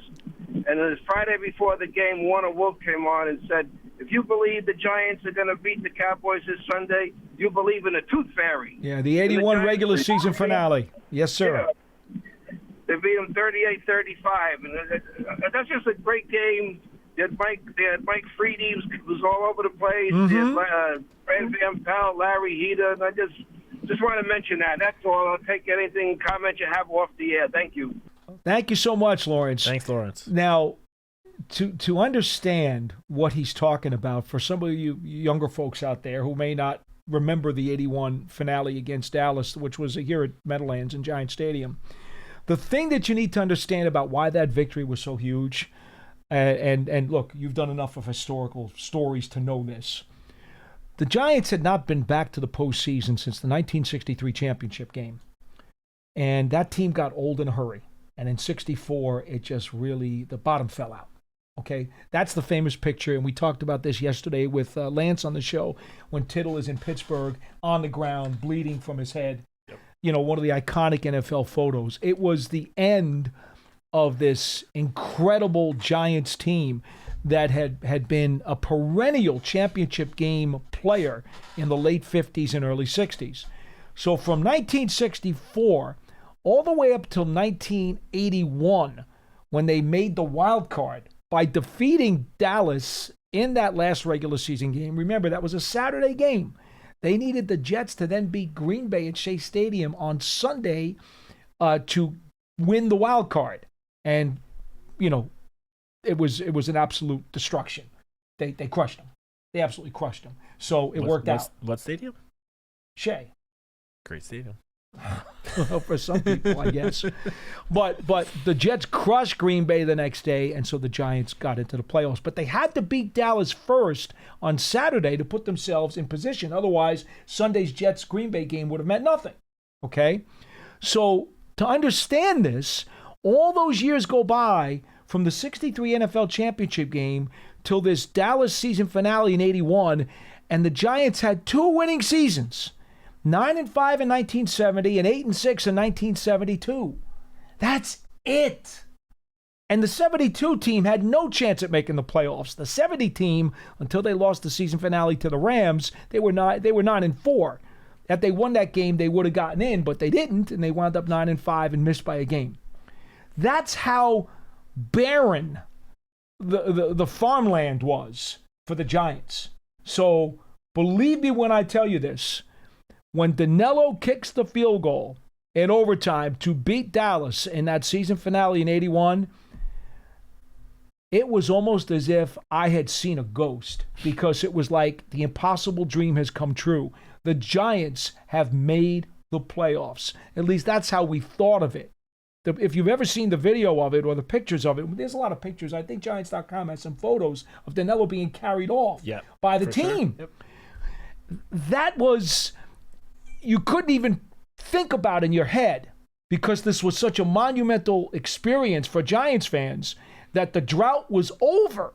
And it was Friday before the game, Warner Wolf came on and said, if you believe the Giants are going to beat the Cowboys this Sunday, you believe in a tooth fairy. Yeah, the 81 regular season finale. Yes, sir. Yeah. They beat them 38-35. And that's just a great game. They had Mike Freedy was all over the place. Mm-hmm. They had Brad Van Pelt, Larry Heater. And I just want to mention that. That's all. I'll take anything, comment you have off the air. Thank you. Thank you so much, Lawrence. Thanks, Lawrence. Now, to understand what he's talking about, for some of you younger folks out there who may not remember the 81 finale against Dallas, which was here at Meadowlands in Giant Stadium, the thing that you need to understand about why that victory was so huge, and look, you've done enough of historical stories to know this. The Giants had not been back to the postseason since the 1963 championship game. And that team got old in a hurry. And in 64, it just really, the bottom fell out. Okay? That's the famous picture. And we talked about this yesterday with Lance on the show when Tittle is in Pittsburgh on the ground, bleeding from his head. Yep. You know, one of the iconic NFL photos. It was the end of this incredible Giants team that had been a perennial championship game player in the late 50s and early 60s. So from 1964 all the way up till 1981, when they made the wild card by defeating Dallas in that last regular season game. Remember, that was a Saturday game. They needed the Jets to then beat Green Bay at Shea Stadium on Sunday to win the wild card. And, you know, it was an absolute destruction. They crushed them. They absolutely crushed them. So it worked out. What stadium? Shea. Great stadium. Well, for some people, I guess. But the Jets crushed Green Bay the next day, and so the Giants got into the playoffs. But they had to beat Dallas first on Saturday to put themselves in position. Otherwise, Sunday's Jets-Green Bay game would have meant nothing. Okay? So to understand this, all those years go by from the 63 NFL championship game till this Dallas season finale in 81, and the Giants had 2 winning seasons. 9-5 in 1970 and 8-6 in 1972. That's it. And the 72 team had no chance at making the playoffs. The 70 team, until they lost the season finale to the Rams, they were 9-4. If they won that game, they would have gotten in, but they didn't, and they wound up 9-5 and missed by a game. That's how barren the farmland was for the Giants. So believe me when I tell you this. When Danilo kicks the field goal in overtime to beat Dallas in that season finale in 81, it was almost as if I had seen a ghost, because it was like the impossible dream has come true. The Giants have made the playoffs. At least that's how we thought of it. If you've ever seen the video of it or the pictures of it, there's a lot of pictures. I think Giants.com has some photos of Danilo being carried off by the team. Sure. Yep. That was... you couldn't even think about in your head, because this was such a monumental experience for Giants fans that the drought was over.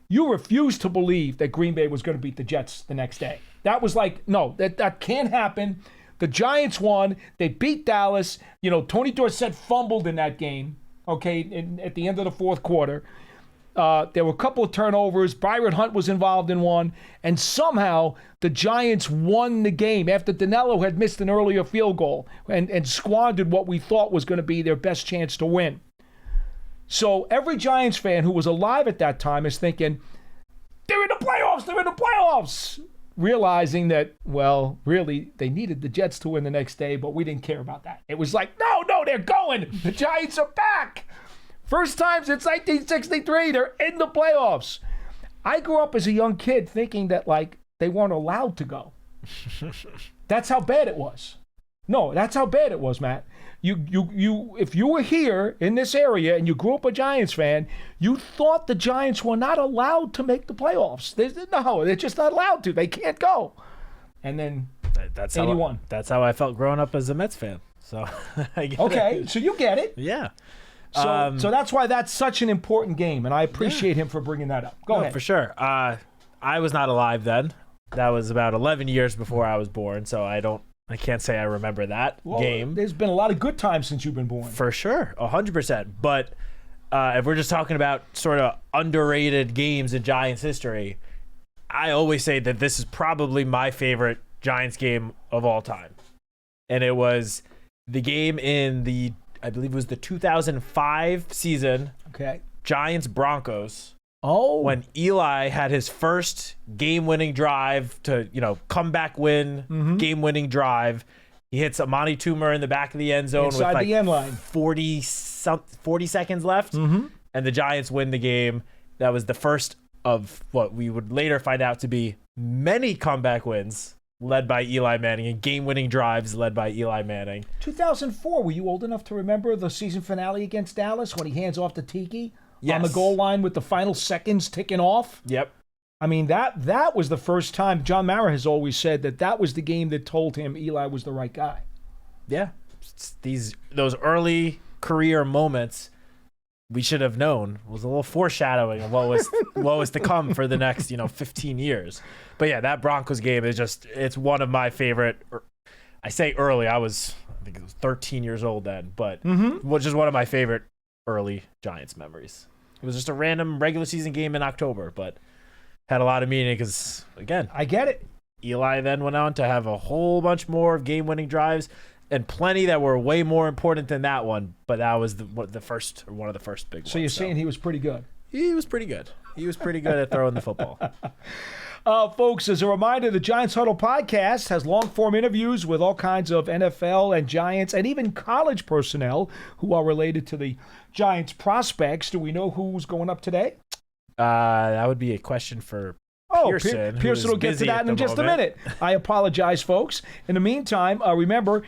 You refused to believe that Green Bay was going to beat the Jets the next day. That was like, no, that can't happen. The Giants won. They beat Dallas. You know, Tony Dorsett fumbled in that game, okay, at the end of the fourth quarter. There were a couple of turnovers. Byron Hunt was involved in one. And somehow the Giants won the game after Danilo had missed an earlier field goal and squandered what we thought was going to be their best chance to win. So every Giants fan who was alive at that time is thinking, they're in the playoffs, they're in the playoffs. Realizing that, well, really, they needed the Jets to win the next day, but we didn't care about that. It was like, no, they're going. The Giants are back. First time since 1963, they're in the playoffs. I grew up as a young kid thinking that, like, they weren't allowed to go. That's how bad it was. No, that's how bad it was, Matt. You, if you were here in this area and you grew up a Giants fan, you thought the Giants were not allowed to make the playoffs. They're just not allowed to. They can't go. And then that's 81. That's how I felt growing up as a Mets fan. So I get it. So you get it. Yeah. So that's why that's such an important game, and I appreciate him for bringing that up. Go ahead. For sure. I was not alive then. That was about 11 years before I was born, so I can't say I remember that game. There's been a lot of good times since you've been born. For sure, 100%. But if we're just talking about sort of underrated games in Giants history, I always say that this is probably my favorite Giants game of all time. And it was the game in I believe it was the 2005 season. Okay. Giants-Broncos. Oh. When Eli had his first game-winning drive to, comeback win, game-winning drive. He hits Amani Toomer in the back of the end zone inside with the end line. 40 seconds left. And the Giants win the game. That was the first of what we would later find out to be many comeback wins led by Eli Manning and game-winning drives led by Eli Manning. 2004, were you old enough to remember the season finale against Dallas when he hands off to Tiki Yes. on the goal line with the final seconds ticking off? Yep. I mean, that was the first time. John Mara has always said that was the game that told him Eli was the right guy. Yeah. Those early career moments we should have known was a little foreshadowing of what was to come for the next 15 years. But yeah, that Broncos game is it's one of my favorite. I say early, I think it was 13 years old then, but which is one of my favorite early Giants memories. It was just a random regular season game in October, but had a lot of meaning because, again, I get it. Eli then went on to have a whole bunch more of game-winning drives and plenty that were way more important than that one, but that was the first, or one of the first big ones. So you're saying he was pretty good? He was pretty good. He was pretty good at throwing the football. Folks, as a reminder, the Giants Huddle podcast has long-form interviews with all kinds of NFL and Giants and even college personnel who are related to the Giants prospects. Do we know who's going up today? That would be a question for Pearson. Pearson will get to that in just a minute. I apologize, folks. In the meantime, remember,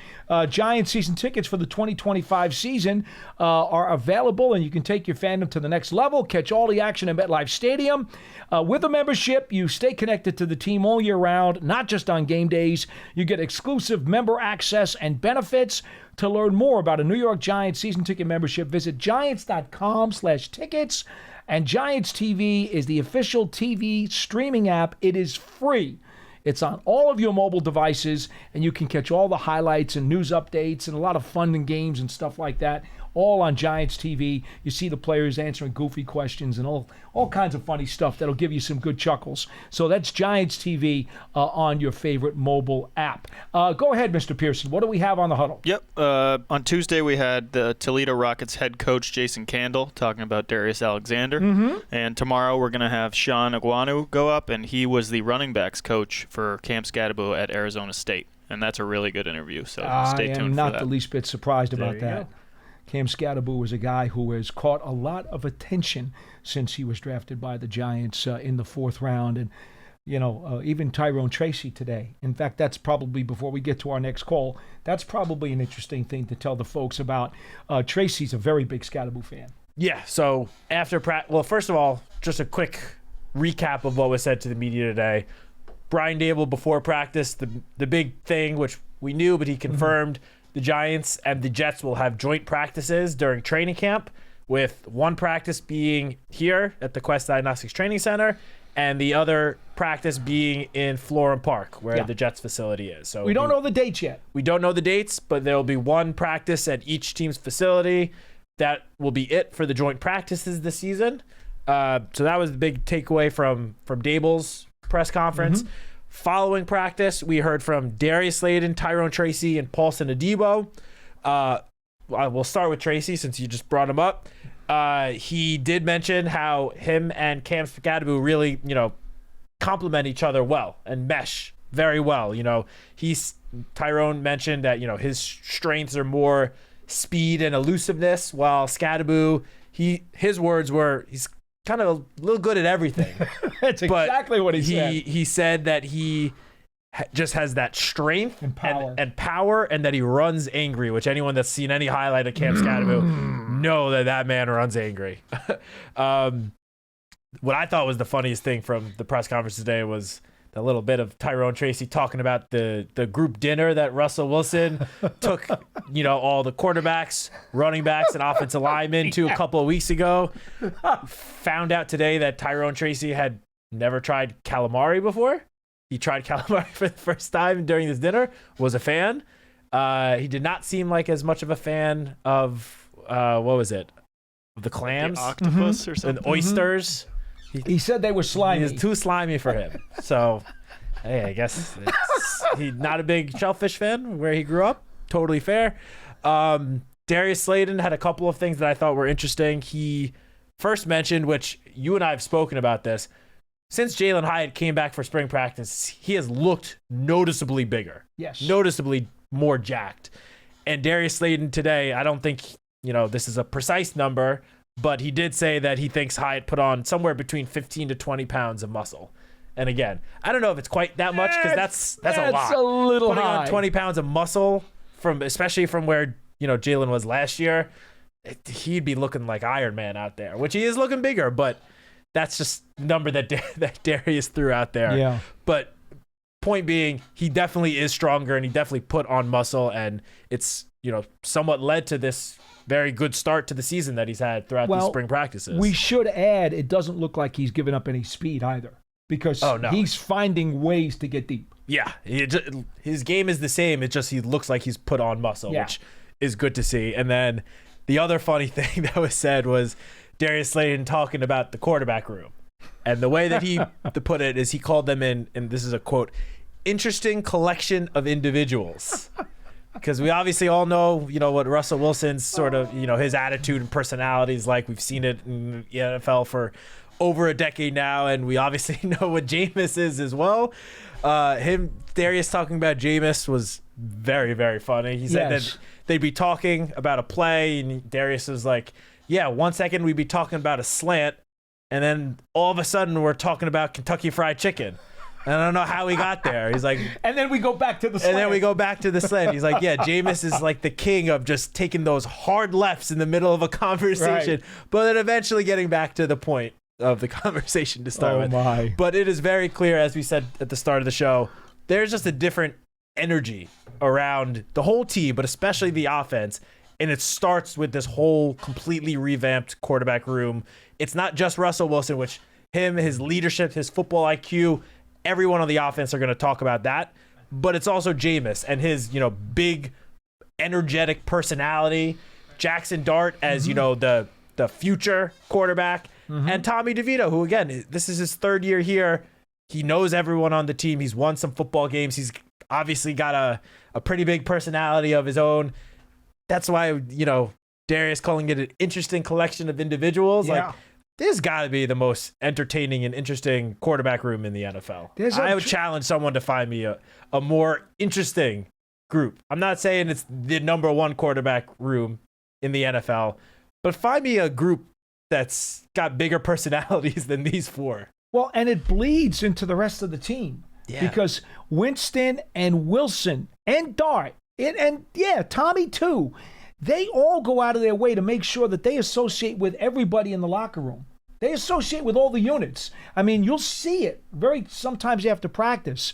Giants season tickets for the 2025 season are available, and you can take your fandom to the next level, catch all the action at MetLife Stadium. With a membership, you stay connected to the team all year round, not just on game days. You get exclusive member access and benefits. To learn more about a New York Giants season ticket membership, visit giants.com/tickets. And Giants TV is the official TV streaming app. It is free. It's on all of your mobile devices, and you can catch all the highlights and news updates and a lot of fun and games and stuff like that, all on Giants TV. You see the players answering goofy questions and all kinds of funny stuff that'll give you some good chuckles. So that's Giants TV on your favorite mobile app. Go ahead, Mr. Pearson. What do we have on the huddle? Yep. On Tuesday, we had the Toledo Rockets head coach, Jason Candle, talking about Darius Alexander. And tomorrow, we're going to have Sean Iguanu go up, and he was the running backs coach for Cam Scadaboo at Arizona State. And that's a really good interview, so stay tuned for that. I am not the least bit surprised about that. Cam Scadaboo is a guy who has caught a lot of attention since he was drafted by the Giants in the 4th round. And, even Tyrone Tracy today. In fact, that's probably, before we get to our next call, that's probably an interesting thing to tell the folks about. Tracy's a very big Scadaboo fan. Yeah, so after first of all, just a quick recap of what was said to the media today. Brian Dable before practice, the big thing, which we knew, but he confirmed, the Giants and the Jets will have joint practices during training camp, with one practice being here at the Quest Diagnostics Training Center and the other practice being in Florham Park, where the Jets facility is. So we don't know the dates yet. We don't know the dates, but there will be one practice at each team's facility. That will be it for the joint practices this season. So that was the big takeaway from Dable's press conference. Following practice, we heard from Darius Slayton, Tyrone Tracy, and Paulson Adebo. We'll start with Tracy since you just brought him up. He did mention how him and Cam Scadaboo really, complement each other well and mesh very well. Tyrone mentioned that, his strengths are more speed and elusiveness, while Scadaboo, his words were, he's kind of a little good at everything. That's exactly what he said. He said that he just has that strength and power, and that he runs angry, which anyone that's seen any highlight of Cam Scadaboo know that man runs angry. What I thought was the funniest thing from the press conference today was a little bit of Tyrone Tracy talking about the group dinner that Russell Wilson took, all the quarterbacks, running backs, and offensive linemen to a couple of weeks ago. Found out today that Tyrone Tracy had never tried calamari before. He tried calamari for the first time during this dinner, was a fan. He did not seem like as much of a fan of, what was it? The clams? The octopus or something? And oysters. He said they were slimy. He's too slimy for him. So, hey, I guess he's not a big shellfish fan where he grew up. Totally fair. Darius Slayton had a couple of things that I thought were interesting. He first mentioned, which you and I have spoken about this, since Jalen Hyatt came back for spring practice, he has looked noticeably bigger. Yes. Noticeably more jacked. And Darius Slayton today, I don't think, this is a precise number, but he did say that he thinks Hyatt put on somewhere between 15 to 20 pounds of muscle. And again, I don't know if it's quite that much because that's a lot. That's a little Putting high. on 20 pounds of muscle especially from where Jalen was last year, he'd be looking like Iron Man out there, which he is looking bigger, but that's just the number that Darius threw out there. Yeah. But point being, he definitely is stronger and he definitely put on muscle, and it's somewhat led to this very good start to the season that he's had throughout these spring practices. We should add, it doesn't look like he's given up any speed either, because he's finding ways to get deep. Yeah, his game is the same. It's just he looks like he's put on muscle, which is good to see. And then the other funny thing that was said was Darius Slayton talking about the quarterback room. And the way that he to put it is he called them in, and this is a quote, interesting collection of individuals. Because we obviously all know, what Russell Wilson's sort of, his attitude and personality is like. We've seen it in the NFL for over a decade now, and we obviously know what Jameis is as well. Darius talking about Jameis was very, very funny. He said that they'd be talking about a play, and Darius was like, yeah, 1 second we'd be talking about a slant, and then all of a sudden we're talking about Kentucky Fried Chicken. And I don't know how he got there. He's like, and then we go back to the slant. And then we go back to the slant. He's like, yeah, Jameis is like the king of just taking those hard lefts in the middle of a conversation, but then eventually getting back to the point of the conversation to start with. My. But it is very clear, as we said at the start of the show, there's just a different energy around the whole team, but especially the offense. And it starts with this whole completely revamped quarterback room. It's not just Russell Wilson, which his leadership, his football IQ, everyone on the offense are going to talk about that, but it's also Jameis and his, big, energetic personality. Jackson Dart as, the future quarterback, and Tommy DeVito, who again, this is his third year here. He knows everyone on the team. He's won some football games. He's obviously got a pretty big personality of his own. That's why, Darius calling it an interesting collection of individuals. Yeah. Like, this got to be the most entertaining and interesting quarterback room in the NFL. I would challenge someone to find me a more interesting group. I'm not saying it's the number one quarterback room in the NFL, but find me a group that's got bigger personalities than these four. Well, and it bleeds into the rest of the team. Yeah. Because Winston and Wilson and Dart and Tommy too, they all go out of their way to make sure that they associate with everybody in the locker room. They associate with all the units. I mean, you'll see it sometimes after practice.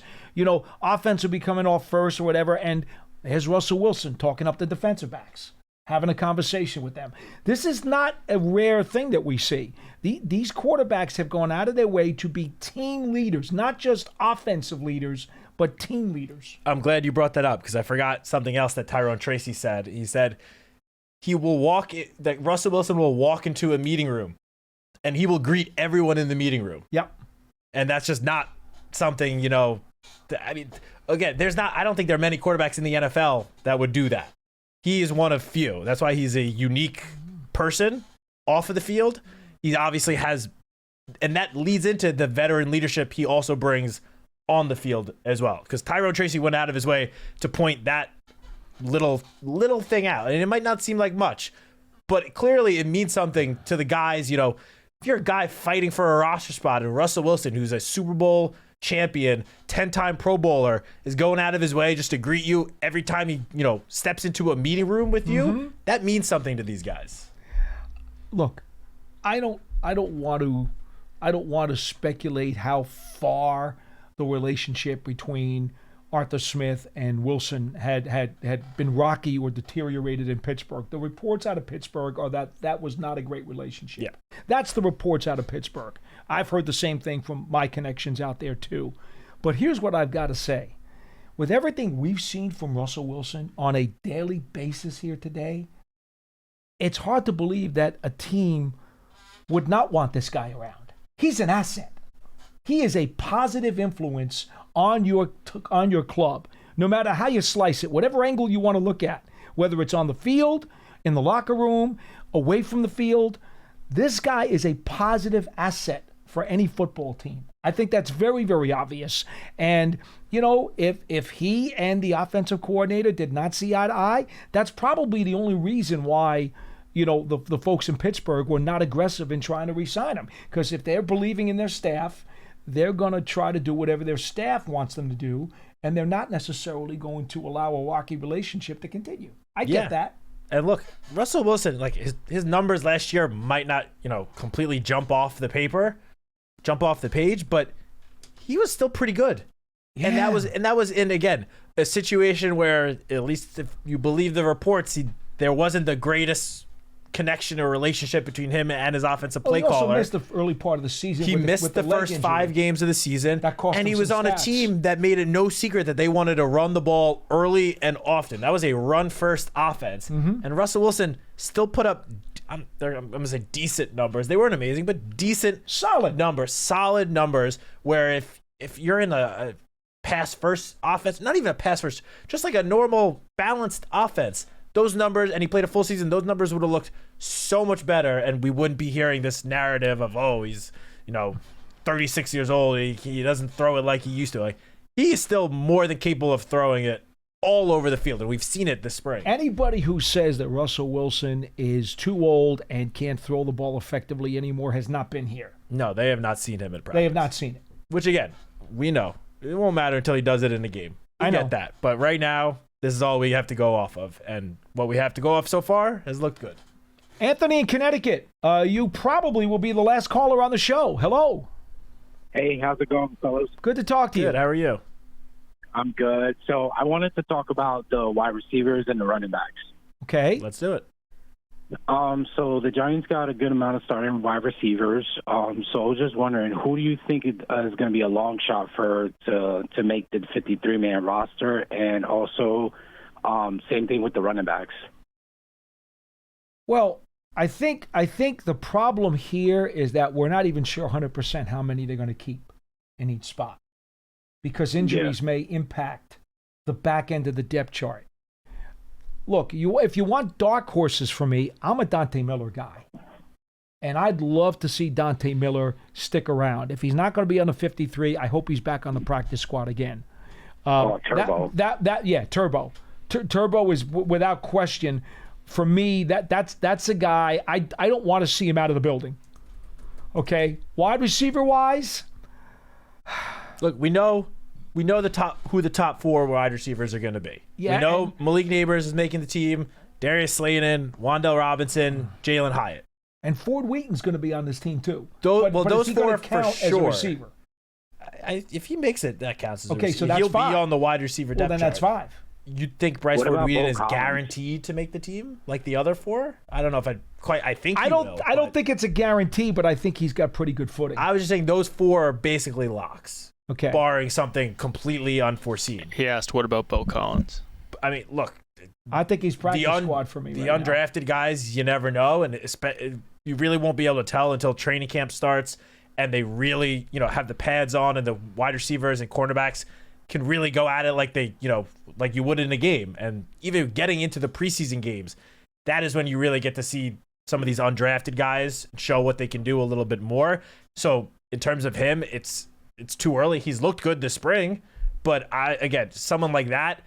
Offense will be coming off first or whatever, and here's Russell Wilson talking up the defensive backs, having a conversation with them. This is not a rare thing that we see. These quarterbacks have gone out of their way to be team leaders, not just offensive leaders, but team leaders. I'm glad you brought that up because I forgot something else that Tyrone Tracy said. He said that Russell Wilson will walk into a meeting room and he will greet everyone in the meeting room. Yep. And that's just not something, again, I don't think there are many quarterbacks in the NFL that would do that. He is one of few. That's why he's a unique person off of the field. He obviously has, and that leads into the veteran leadership he also brings on the field as well. Because Tyrone Tracy went out of his way to point that little thing out. And it might not seem like much, but clearly it means something to the guys. If you're a guy fighting for a roster spot, and Russell Wilson, who's a Super Bowl champion, 10-time Pro Bowler, is going out of his way just to greet you every time he, steps into a meeting room with you, that means something to these guys. Look, I don't want to speculate how far the relationship between Arthur Smith and Wilson had been rocky or deteriorated in Pittsburgh. The reports out of Pittsburgh are that was not a great relationship. Yeah. That's the reports out of Pittsburgh. I've heard the same thing from my connections out there too. But here's what I've got to say. With everything we've seen from Russell Wilson on a daily basis here today, it's hard to believe that a team would not want this guy around. He's an asset. He is a positive influence on your club, no matter how you slice it, whatever angle you want to look at, whether it's on the field, in the locker room, away from the field. This guy is a positive asset for any football team. I think that's very, very obvious. And, if he and the offensive coordinator did not see eye to eye, that's probably the only reason why the folks in Pittsburgh were not aggressive in trying to re-sign him. Because if they're believing in their staff, they're going to try to do whatever their staff wants them to do, and they're not necessarily going to allow a rocky relationship to continue. I get that. And look, Russell Wilson, like his numbers last year might not, completely jump off the page, but he was still pretty good. Yeah. And that was in, again, a situation where, at least if you believe the reports, there wasn't the greatest connection or relationship between him and his offensive play caller. He also missed the early part of the season. He missed the first 5 games of the season, and he was on a team that made it no secret that they wanted to run the ball early and often. That was a run-first offense, and Russell Wilson still put up, I'm going to say decent numbers. They weren't amazing, but decent, solid numbers, where if you're in a pass-first offense, not even a pass-first, just like a normal, balanced offense, those numbers, and he played a full season, those numbers would have looked so much better, and we wouldn't be hearing this narrative of, he's, 36 years old, he doesn't throw it like he used to. Like, he is still more than capable of throwing it all over the field, and we've seen it this spring. Anybody who says that Russell Wilson is too old and can't throw the ball effectively anymore has not been here. No, they have not seen him in practice. They have not seen it. Which, again, we know. It won't matter until he does it in the game. I get that. But right now, this is all we have to go off of. And what we have to go off so far has looked good. Anthony in Connecticut, you probably will be the last caller on the show. Hello. Hey, how's it going, fellas? Good to talk to you. Good. How are you? I'm good. So I wanted to talk about the wide receivers and the running backs. Okay. Let's do it. So the Giants got a good amount of starting wide receivers. So I was just wondering, who do you think is going to be a long shot to make the 53-man roster? And also, same thing with the running backs. Well, I think the problem here is that we're not even sure 100% how many they're going to keep in each spot, because injuries may impact the back end of the depth chart. Look, if you want dark horses from me, I'm a Dante Miller guy. And I'd love to see Dante Miller stick around. If he's not going to be on the 53, I hope he's back on the practice squad again. Turbo. Turbo. Turbo is without question, for me, that's a guy, I don't want to see him out of the building. Okay? Wide receiver-wise? Look, we know who the top 4 wide receivers are going to be. Yeah, we know Malik Neighbors is making the team, Darius Slayton, Wan'Dale Robinson, Jalen Hyatt. And Ford Wheaton's going to be on this team too. Those 4 for sure. As a receiver? If he makes it, that counts as a receiver. Okay, so that's he'll 5. be on the wide receiver depth chart. Then that's 5. You think Bryce Ford Wheaton is guaranteed to make the team, like the other 4? I don't know if I think he will. I don't think it's a guarantee, but I think he's got pretty good footing. I was just saying those 4 are basically locks. Okay. Barring something completely unforeseen. He asked, what about Bo Collins? I mean, look. I think he's practice squad for me. The undrafted guys, you never know, and you really won't be able to tell until training camp starts, and they really, have the pads on, and the wide receivers and cornerbacks can really go at it like they, like you would in a game. And even getting into the preseason games, that is when you really get to see some of these undrafted guys show what they can do a little bit more. So in terms of him, it's too early. He's looked good this spring, but someone like that,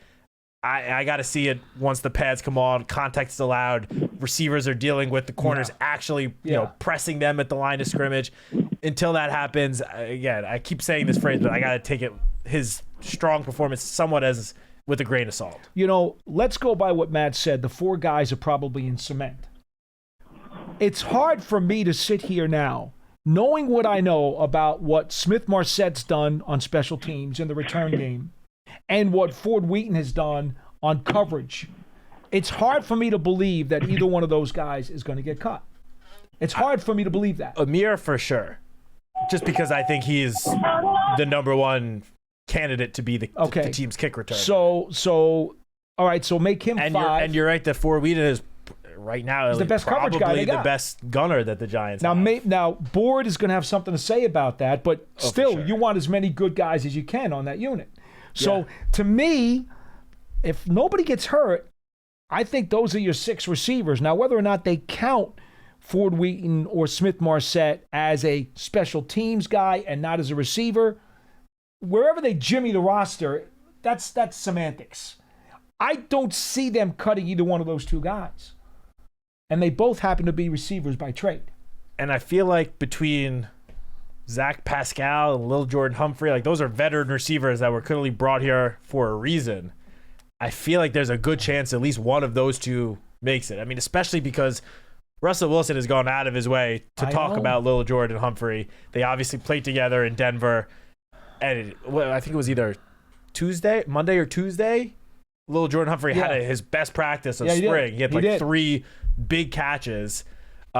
I got to see it once the pads come on, contact is allowed, receivers are dealing with the corners actually, pressing them at the line of scrimmage. Until that happens, again, I keep saying this phrase, but I got to take his strong performance somewhat as with a grain of salt. Let's go by what Matt said. The 4 guys are probably in cement. It's hard for me to sit here now, knowing what I know about what Smith Marsette's done on special teams in the return game and what Ford Wheaton has done on coverage. It's hard for me to believe that either one of those guys is going to get cut. It's hard for me to believe that. Amir for sure. Just because I think he is the number 1 candidate to be the team's kick returner. So all right, so make him 5. And you're right that Ford Wheaton is right now he's the best coverage guy they got. The best gunner that the Giants have. Now, Board is going to have something to say about that, but still, you want as many good guys as you can on that unit. So, to me, if nobody gets hurt, I think those are your 6 receivers. Now, whether or not they count Ford Wheaton or Smith Marsette as a special teams guy and not as a receiver, wherever they jimmy the roster, that's semantics. I don't see them cutting either one of those 2 guys. And they both happen to be receivers by trade. And I feel like between Zach Pascal and Lil Jordan Humphrey, like those are veteran receivers that were clearly brought here for a reason. I feel like there's a good chance at least one of those two makes it. I mean, especially because Russell Wilson has gone out of his way to talk about Lil Jordan Humphrey. They obviously played together in Denver. And I think it was either Monday or Tuesday. Lil Jordan Humphrey had his best practice of spring. He had like 3 big catches. If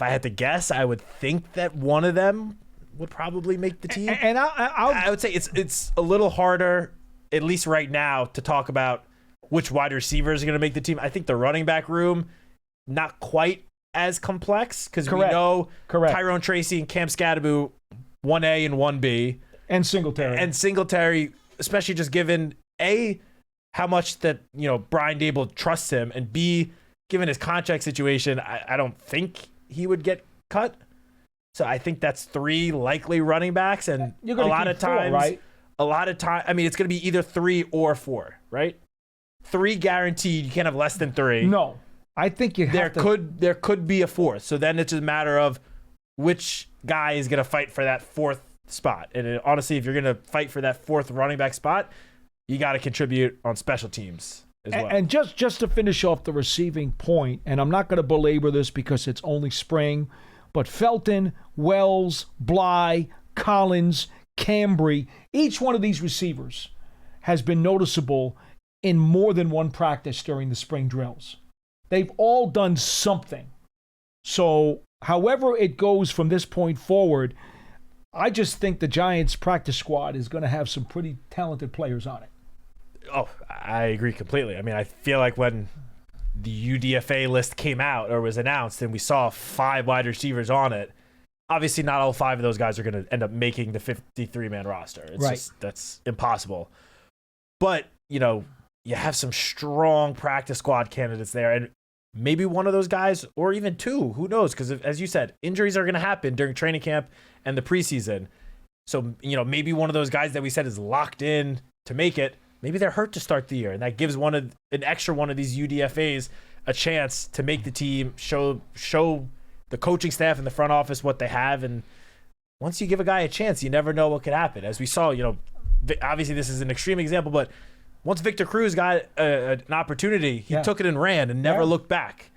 I had to guess, I would think that one of them would probably make the team. And I would say it's a little harder, at least right now, to talk about which wide receivers are going to make the team. I think the running back room, not quite as complex because we know Tyrone Tracy and Cam Scadaboo, 1A and 1B. And Singletary. Especially just given, A, how much that, Brian Dable trusts him, and B, given his contract situation, I don't think he would get cut. So I think that's 3 likely running backs, and a lot of times, right? I mean, it's going to be either 3 or 4, right? 3 guaranteed. You can't have less than 3. No, I think there could be a 4th. So then it's just a matter of which guy is going to fight for that 4th spot. And honestly, if you're going to fight for that 4th running back spot, you got to contribute on special teams as well. And just to finish off the receiving point, and I'm not going to belabor this because it's only spring, but Felton, Wells, Bly, Collins, Cambry, each one of these receivers has been noticeable in more than one practice during the spring drills. They've all done something. So however it goes from this point forward, I just think the Giants practice squad is going to have some pretty talented players on it. Oh, I agree completely. I mean, I feel like when the UDFA list came out or was announced and we saw 5 wide receivers on it, obviously not all 5 of those guys are going to end up making the 53-man roster. That's impossible. But, you have some strong practice squad candidates there, and maybe one of those guys, or even 2, who knows? Because as you said, injuries are going to happen during training camp and the preseason. So, maybe one of those guys that we said is locked in to make it, maybe they're hurt to start the year, and that gives an extra one of these UDFAs a chance to make the team, show the coaching staff and the front office what they have. And once you give a guy a chance, you never know what could happen. As we saw, obviously this is an extreme example, but once Victor Cruz got an opportunity, he took it and ran and never looked back.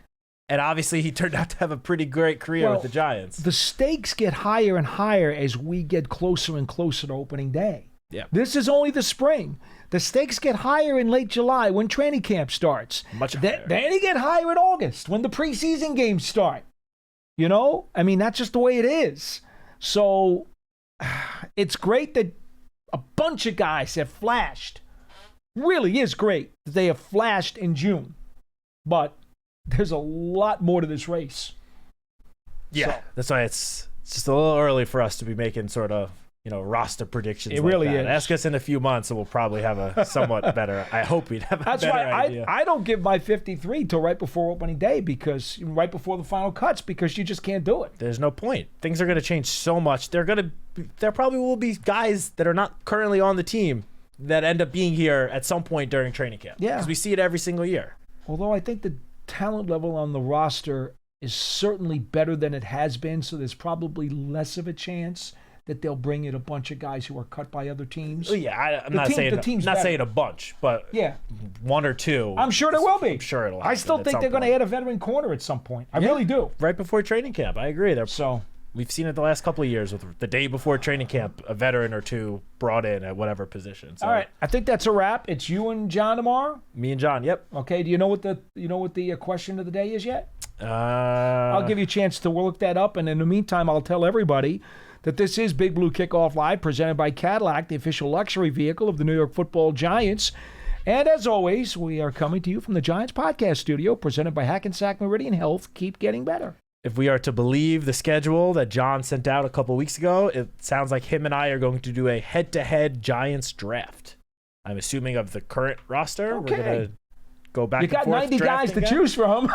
And obviously he turned out to have a pretty great career with the Giants. The stakes get higher and higher as we get closer and closer to opening day. Yeah. This is only the spring. The stakes get higher in late July when training camp starts. Much higher. Then they get higher in August when the preseason games start. I mean, that's just the way it is. So it's great that a bunch of guys have flashed. Really is great that they have flashed in June. But there's a lot more to this race. Yeah, that's why it's just a little early for us to be making sort of, roster predictions. It really is. Ask us in a few months and we'll probably have a somewhat better, I hope we'd have a That's better why idea. I don't give my 53 till right before opening day, because right before the final cuts, because you just can't do it. There's no point. Things are going to change so much. There probably will be guys that are not currently on the team that end up being here at some point during training camp. Yeah. Because we see it every single year. Although I think the talent level on the roster is certainly better than it has been, so there's probably less of a chance that they'll bring in a bunch of guys who are cut by other teams. Well, yeah, I'm not saying a bunch, but 1 or 2. I'm sure there will be. I'm sure it'll happen. I still think they're going to add a veteran corner at some point. I really do. Right before training camp. I agree. We've seen it the last couple of years with the day before training camp, a veteran or 2 brought in at whatever position. So, all right, I think that's a wrap. It's you and John tomorrow. Me and John. Yep. Okay. Do you know what the question of the day is yet? I'll give you a chance to look that up, and in the meantime, I'll tell everybody that this is Big Blue Kickoff Live, presented by Cadillac, the official luxury vehicle of the New York Football Giants. And as always, we are coming to you from the Giants Podcast Studio, presented by Hackensack Meridian Health. Keep getting better. If we are to believe the schedule that John sent out a couple weeks ago, it sounds like him and I are going to do a head-to-head Giants draft. I'm assuming of the current roster. Okay. We're going to go back You and got forth 90 guys drafting to choose from.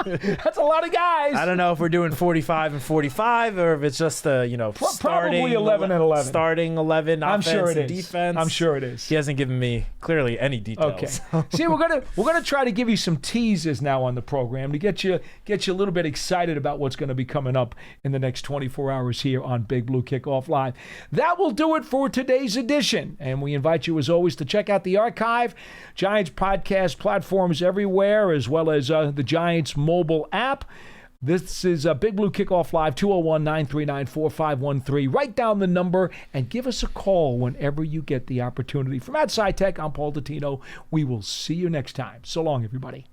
That's a lot of guys. I don't know if we're doing 45 and 45 or if it's just Probably 11 and 11. Starting 11 I'm offense sure it and is. defense. I'm sure it is. He hasn't given me clearly any details. Okay. See, we're gonna try to give you some teases now on the program to get you a little bit excited about what's going to be coming up in the next 24 hours here on Big Blue Kickoff Live. That will do it for today's edition, and we invite you as always to check out the archive, Giants podcast platforms everywhere, as well as the Giants mobile app. This is Big Blue Kickoff Live, 201-939-4513. Write down the number and give us a call whenever you get the opportunity. For Matt Citak, I'm Paul Dottino. We will see you next time. So long, everybody.